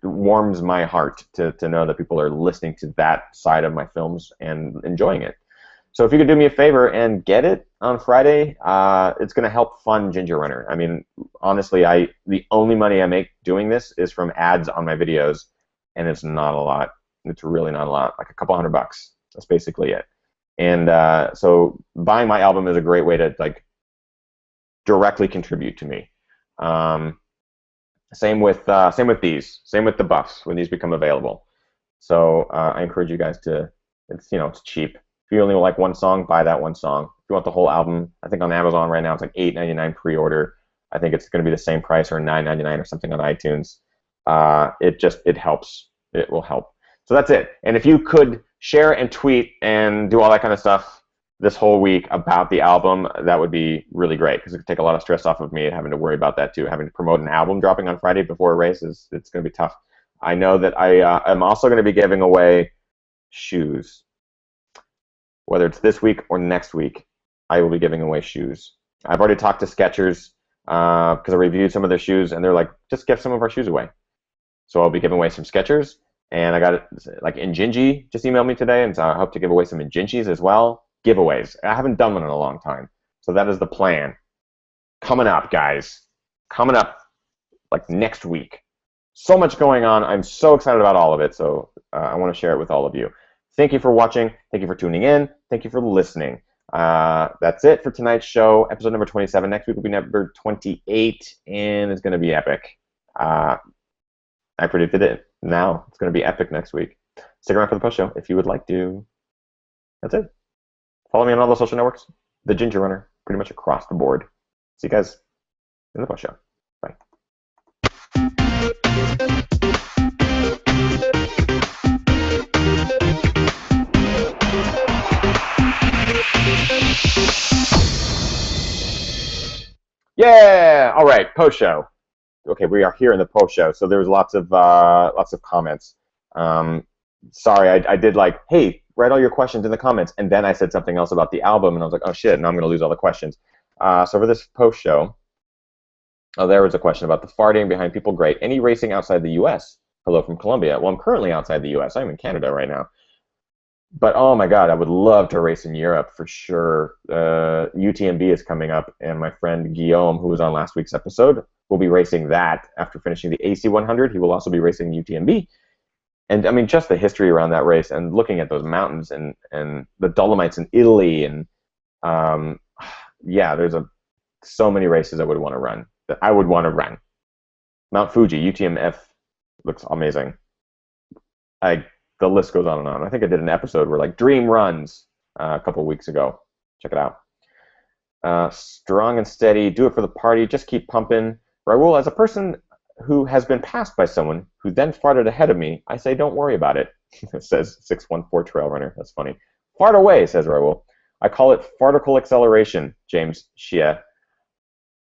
warms my heart to know that people are listening to that side of my films and enjoying it. So if you could do me a favor and get it on Friday, it's going to help fund Ginger Runner. I mean, honestly, the only money I make doing this is from ads on my videos, and it's not a lot. It's really not a lot, like a couple $100. That's basically it. And so buying my album is a great way to like directly contribute to me. Same with these. Same with the buffs when these become available. So I encourage you guys to. It's cheap. If you only like one song, buy that one song. If you want the whole album, I think on Amazon right now it's like $8.99 pre-order. I think it's going to be the same price or $9.99 or something on iTunes. It helps. It will help. So that's it. And if you could share and tweet and do all that kind of stuff this whole week about the album, that would be really great because it could take a lot of stress off of me having to worry about that too. Having to promote an album dropping on Friday before a race it's going to be tough. I know that I am also going to be giving away shoes. Whether it's this week or next week, I will be giving away shoes. I've already talked to Skechers because I reviewed some of their shoes, and they're like, just give some of our shoes away. So I'll be giving away some Skechers, and I got it, like Injinji just emailed me today, and so I hope to give away some Injinjis as well. Giveaways. I haven't done one in a long time, so that is the plan. Coming up, guys. Coming up, like next week. So much going on. I'm so excited about all of it, so I want to share it with all of you. Thank you for watching. Thank you for tuning in. Thank you for listening. That's it for tonight's show, episode number 27. Next week will be number 28, and it's going to be epic. I predicted it. Now it's going to be epic next week. Stick around for the post show if you would like to. That's it. Follow me on all the social networks. The Ginger Runner, pretty much across the board. See you guys in the post show. Bye. Yeah. All right. Post show. Okay, we are here in the post show. So there was lots of comments. Sorry, I did like, hey, write all your questions in the comments, and then I said something else about the album, and I was like, oh shit, now I'm going to lose all the questions. So for this post show, there was a question about the farting behind people. Great. Any racing outside the U.S.? Hello from Colombia. Well, I'm currently outside the U.S. I'm in Canada right now. But oh my God, I would love to race in Europe for sure. UTMB is coming up, and my friend Guillaume, who was on last week's episode, will be racing that after finishing the AC 100. He will also be racing UTMB. And I mean, just the history around that race and looking at those mountains and the Dolomites in Italy and yeah, there's so many races I would want to run. That I would want to run. Mount Fuji, UTMF looks amazing. The list goes on and on. I think I did an episode where like dream runs a couple weeks ago. Check it out. Strong and steady. Do it for the party. Just keep pumping. Raul, as a person who has been passed by someone who then farted ahead of me, I say don't worry about it. It says 614 Trail Runner. That's funny. Fart away, says Raul. I call it fartical acceleration, James Shia.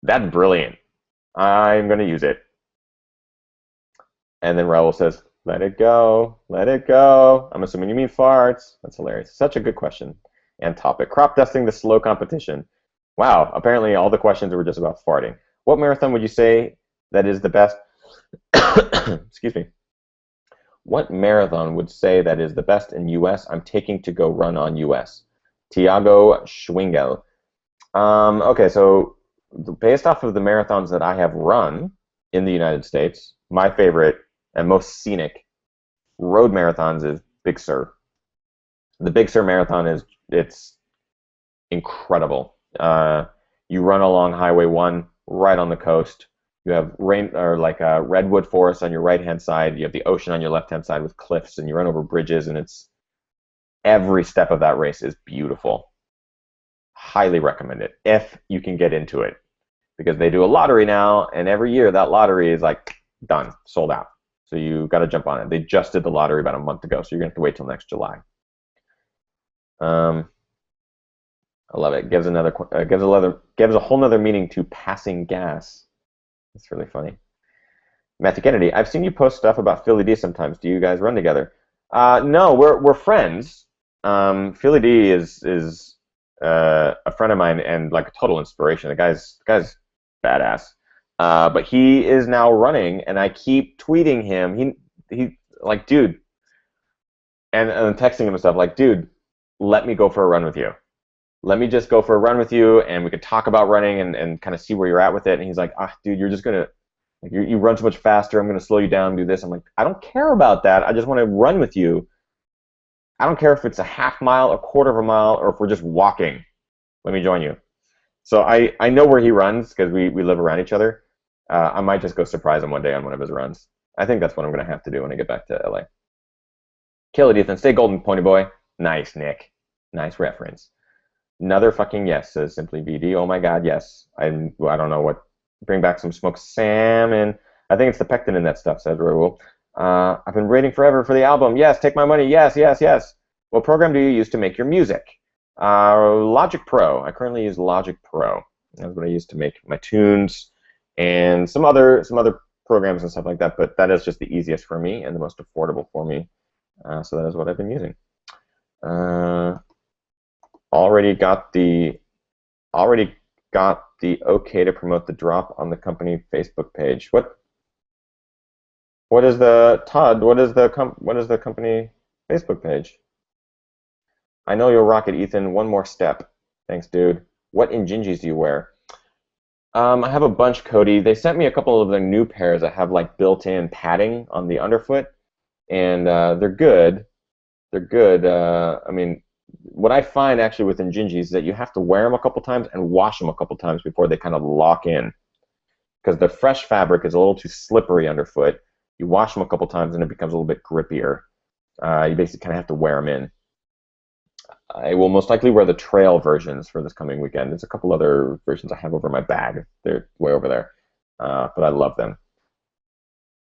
That's brilliant. I'm going to use it. And then Raul says, let it go. Let it go. I'm assuming you mean farts. That's hilarious. Such a good question and topic. Crop dusting the slow competition. Wow, apparently all the questions were just about farting. What marathon would you say that is the best? Excuse me. What marathon would say that is the best in U.S. I'm taking to go run on U.S.? Tiago Schwingel. Okay, so based off of the marathons that I have run in the United States, my favorite and most scenic road marathons is Big Sur. The Big Sur Marathon it's incredible. You run along Highway 1 right on the coast. You have redwood forest on your right-hand side. You have the ocean on your left-hand side with cliffs, and you run over bridges, and every step of that race is beautiful. Highly recommend it if you can get into it, because they do a lottery now, and every year that lottery is like done, sold out. So you got to jump on it. They just did the lottery about a month ago, so you're gonna have to wait till next July. I love it. Gives a whole nother meaning to passing gas. That's really funny. Matthew Kennedy, I've seen you post stuff about Philly D sometimes. Do you guys run together? No, we're friends. Philly D is a friend of mine and like a total inspiration. The guy's badass. But he is now running, and I keep tweeting him. He like, dude, and texting him and stuff like, dude, let me go for a run with you. Let me just go for a run with you, and we could talk about running and kind of see where you're at with it. And he's like, dude, you're just gonna like you run so much faster. I'm gonna slow you down, do this. I'm like, I don't care about that. I just want to run with you. I don't care if it's a half mile, a quarter of a mile, or if we're just walking. Let me join you. So I know where he runs because we live around each other. I might just go surprise him one day on one of his runs. I think that's what I'm going to have to do when I get back to LA. Kill it, Ethan. Stay golden, pony boy. Nice, Nick. Nice reference. Another fucking yes, says Simply BD. Oh my god, yes. I don't know what. Bring back some smoked salmon. I think it's the pectin in that stuff, says Raul. I've been waiting forever for the album. Yes, take my money. Yes, yes, yes. What program do you use to make your music? Logic Pro. I currently use Logic Pro. That's what I use to make my tunes and some other programs and stuff like that. But that is just the easiest for me and the most affordable for me. So that is what I've been using. Already got the okay to promote the drop on the company Facebook page. What is the Todd? What is the company Facebook page? I know you'll rock it, Ethan. One more step. Thanks, dude. What Injinjis do you wear? I have a bunch, Cody. They sent me a couple of the new pairs that have like built-in padding on the underfoot, and they're good. They're good. I mean, what I find actually with Injinjis is that you have to wear them a couple times and wash them a couple times before they kind of lock in, because the fresh fabric is a little too slippery underfoot. You wash them a couple times and it becomes a little bit grippier. You basically kind of have to wear them in. I will most likely wear the trail versions for this coming weekend. There's a couple other versions I have over my bag. They're way over there, but I love them.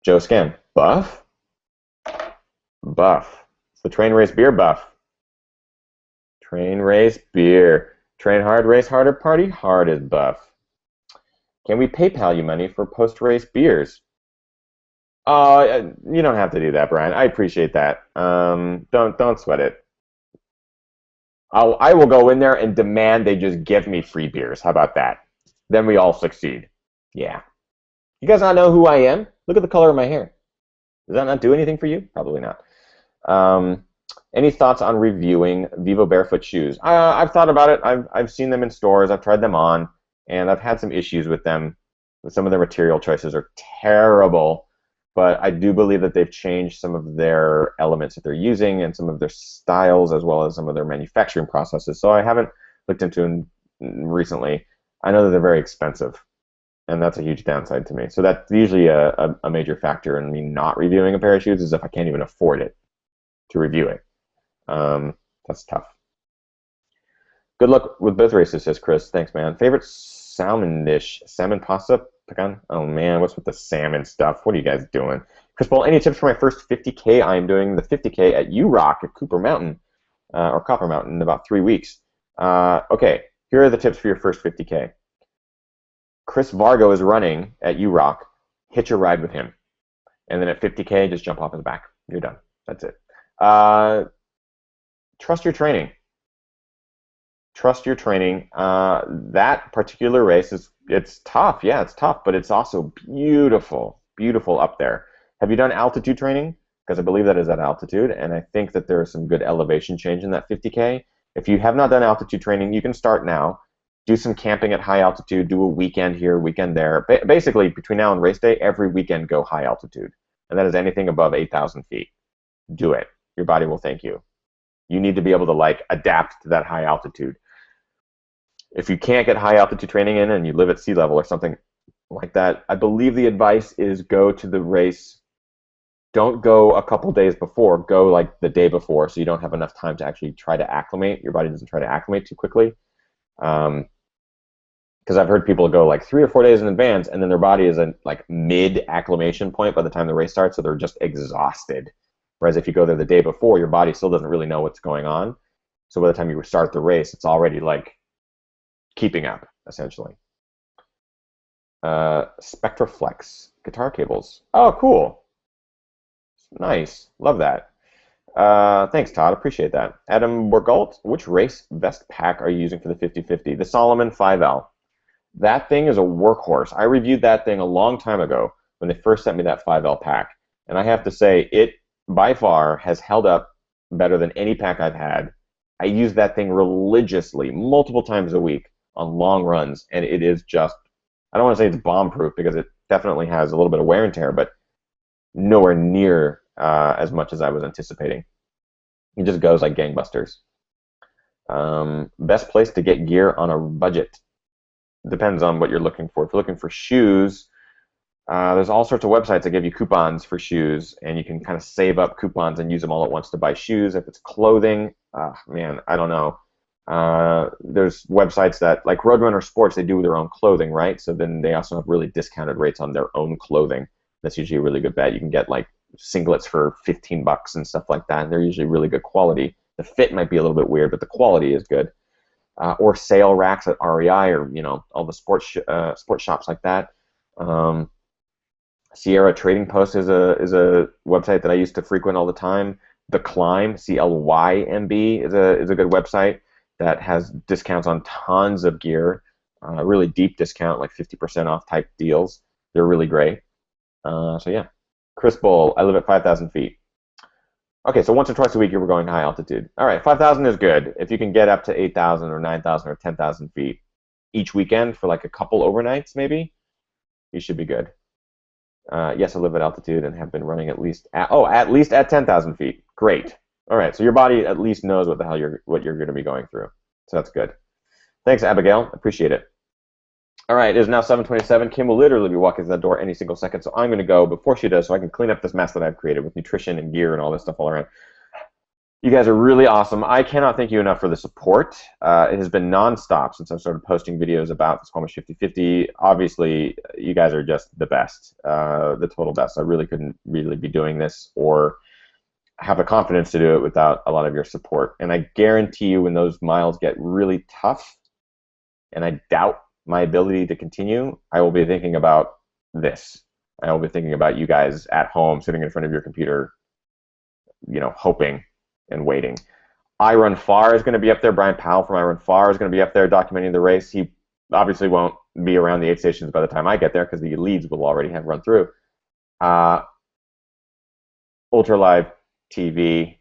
Joe Scan, buff? Buff. It's the Train Race Beer buff. Train Race Beer. Train hard, race harder, party hard is buff. Can we PayPal you money for post-race beers? You don't have to do that, Brian. I appreciate that. Don't sweat it. I will go in there and demand they just give me free beers. How about that? Then we all succeed. Yeah. You guys not know who I am? Look at the color of my hair. Does that not do anything for you? Probably not. Any thoughts on reviewing Vivo Barefoot shoes? I've thought about it. I've seen them in stores. I've tried them on, and I've had some issues with them. Some of their material choices are terrible. But I do believe that they've changed some of their elements that they're using and some of their styles as well as some of their manufacturing processes. So I haven't looked into them recently. I know that they're very expensive, and that's a huge downside to me. So that's usually a major factor in me not reviewing a pair of shoes is if I can't even afford it to review it. That's tough. Good luck with both races, says Chris. Thanks, man. Favorite salmon dish? Salmon pasta? Pecan? Oh man, what's with the salmon stuff? What are you guys doing? Chris Paul, any tips for my first 50K? I am doing the 50K at U-Rock at Cooper Mountain, or Copper Mountain, in about 3 weeks. Okay, here are the tips for your first 50K. Chris Vargo is running at U-Rock. Hitch a ride with him. And then at 50K, just jump off his back. You're done. That's it. Trust your training. Trust your training. That particular race it's tough. Yeah, it's tough, but it's also beautiful, beautiful up there. Have you done altitude training? Because I believe that is at altitude, and I think that there is some good elevation change in that 50K. If you have not done altitude training, you can start now. Do some camping at high altitude. Do a weekend here, weekend there. Basically, between now and race day, every weekend go high altitude, and that is anything above 8,000 feet. Do it. Your body will thank you. You need to be able to adapt to that high altitude. If you can't get high altitude training in and you live at sea level or something like that, I believe the advice is go to the race. Don't go a couple days before. Go the day before, so you don't have enough time to actually try to acclimate. Your body doesn't try to acclimate too quickly. Because I've heard people go 3 or 4 days in advance, and then their body is in mid acclimation point by the time the race starts, so they're just exhausted. Whereas if you go there the day before, your body still doesn't really know what's going on. So by the time you start the race, it's already keeping up, essentially. Spectraflex guitar cables. Oh, cool. Nice. Love that. Thanks, Todd. Appreciate that. Adam Borgalt, which race vest pack are you using for the 50-50? The Solomon 5L. That thing is a workhorse. I reviewed that thing a long time ago when they first sent me that 5L pack. And I have to say, it by far has held up better than any pack I've had I use that thing religiously, multiple times a week on long runs, and it is just, I don't want to say it's bomb-proof because it definitely has a little bit of wear and tear, but nowhere near as much as I was anticipating. It just goes like gangbusters. Best place to get gear on a budget. Depends on what you're looking for. If you're looking for shoes, there's all sorts of websites that give you coupons for shoes, and you can kind of save up coupons and use them all at once to buy shoes. If it's clothing, man, I don't know. There's websites that, like Roadrunner Sports, they do their own clothing, right? So then they also have really discounted rates on their own clothing. That's usually a really good bet. You can get like singlets for $15 and stuff like that, and they're usually really good quality. The fit might be a little bit weird, but the quality is good. Or sale racks at REI, or all the sports shops like that. Sierra Trading Post is a website that I used to frequent all the time. The Climb, CLYMB, is a good website that has discounts on tons of gear, really deep discount, like 50% off type deals. They're really great. So yeah, Chris Bull, I live at 5,000 feet. Okay, so once or twice a week you were going high altitude. All right, 5,000 is good. If you can get up to 8,000 or 9,000 or 10,000 feet each weekend for like a couple overnights maybe, you should be good. Yes, I live at altitude and have been running at least at 10,000 feet. Great. All right, so your body at least knows what the hell you're going to be going through. So that's good. Thanks, Abigail. Appreciate it. All right, it is now 7:27. Kim will literally be walking to that door any single second, so I'm going to go before she does so I can clean up this mess that I've created with nutrition and gear and all this stuff all around. You guys are really awesome. I cannot thank you enough for the support. It has been nonstop since I've started posting videos about the Squamish 50/50. Obviously, you guys are just the best, the total best. I really couldn't really be doing this or have the confidence to do it without a lot of your support. And I guarantee you when those miles get really tough and I doubt my ability to continue, I will be thinking about this. I will be thinking about you guys at home sitting in front of your computer, hoping and waiting. I Run Far is going to be up there. Brian Powell from I Run Far is going to be up there documenting the race. He obviously won't be around the aid stations by the time I get there because the leads will already have run through. Ultra Live TV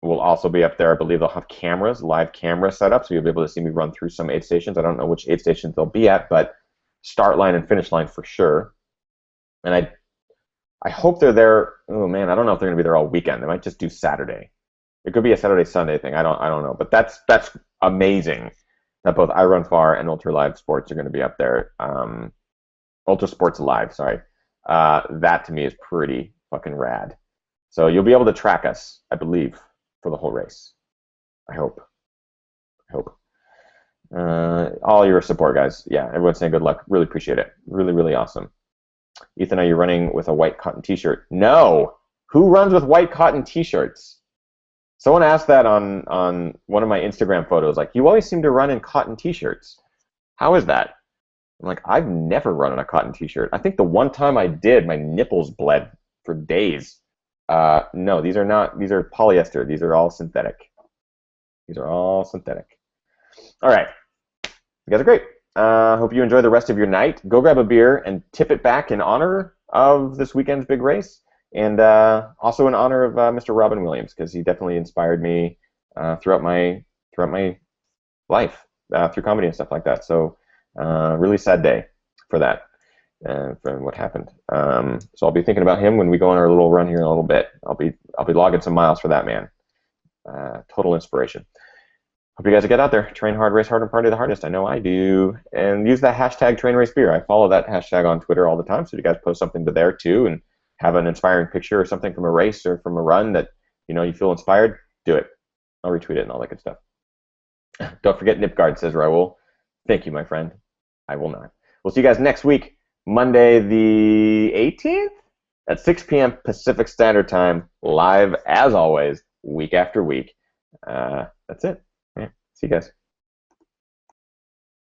will also be up there. I believe they'll have cameras, live camera set up, so you'll be able to see me run through some aid stations. I don't know which aid stations they'll be at, but start line and finish line for sure. And I hope they're there. Oh man, I don't know if they're going to be there all weekend. They might just do Saturday. It could be a Saturday-Sunday thing. I don't know. But that's amazing that both I Run Far and Ultra Live Sports are going to be up there. Ultra Sports Live, sorry. That to me is pretty fucking rad. So you'll be able to track us, I believe, for the whole race. I hope. All your support, guys. Yeah, everyone's saying good luck. Really appreciate it. Really, really awesome. Ethan, are you running with a white cotton t-shirt? No. Who runs with white cotton t-shirts? Someone asked that on one of my Instagram photos. Like, you always seem to run in cotton t-shirts. How is that? I'm like, I've never run in a cotton t-shirt. I think the one time I did, my nipples bled for days. No, these are not. These are polyester. These are all synthetic. All right. You guys are great. Hope you enjoy the rest of your night. Go grab a beer and tip it back in honor of this weekend's big race, and also in honor of Mr. Robin Williams, because he definitely inspired me throughout my life through comedy and stuff like that. So really sad day for that. From what happened. So I'll be thinking about him when we go on our little run here in a little bit. I'll be logging some miles for that man. Total inspiration. Hope you guys get out there, train hard, race hard, and party the hardest. I know I do. And use that hashtag #TrainRaceBeer. I follow that hashtag on Twitter all the time, so you guys post something to there too, and have an inspiring picture or something from a race or from a run that you feel inspired. Do it. I'll retweet it and all that good stuff. Don't forget Nipguard, says Raul. Thank you, my friend. I will not. We'll see you guys next week. Monday the 18th at 6 p.m. Pacific Standard Time, live as always, week after week. That's it. Yeah. See you guys.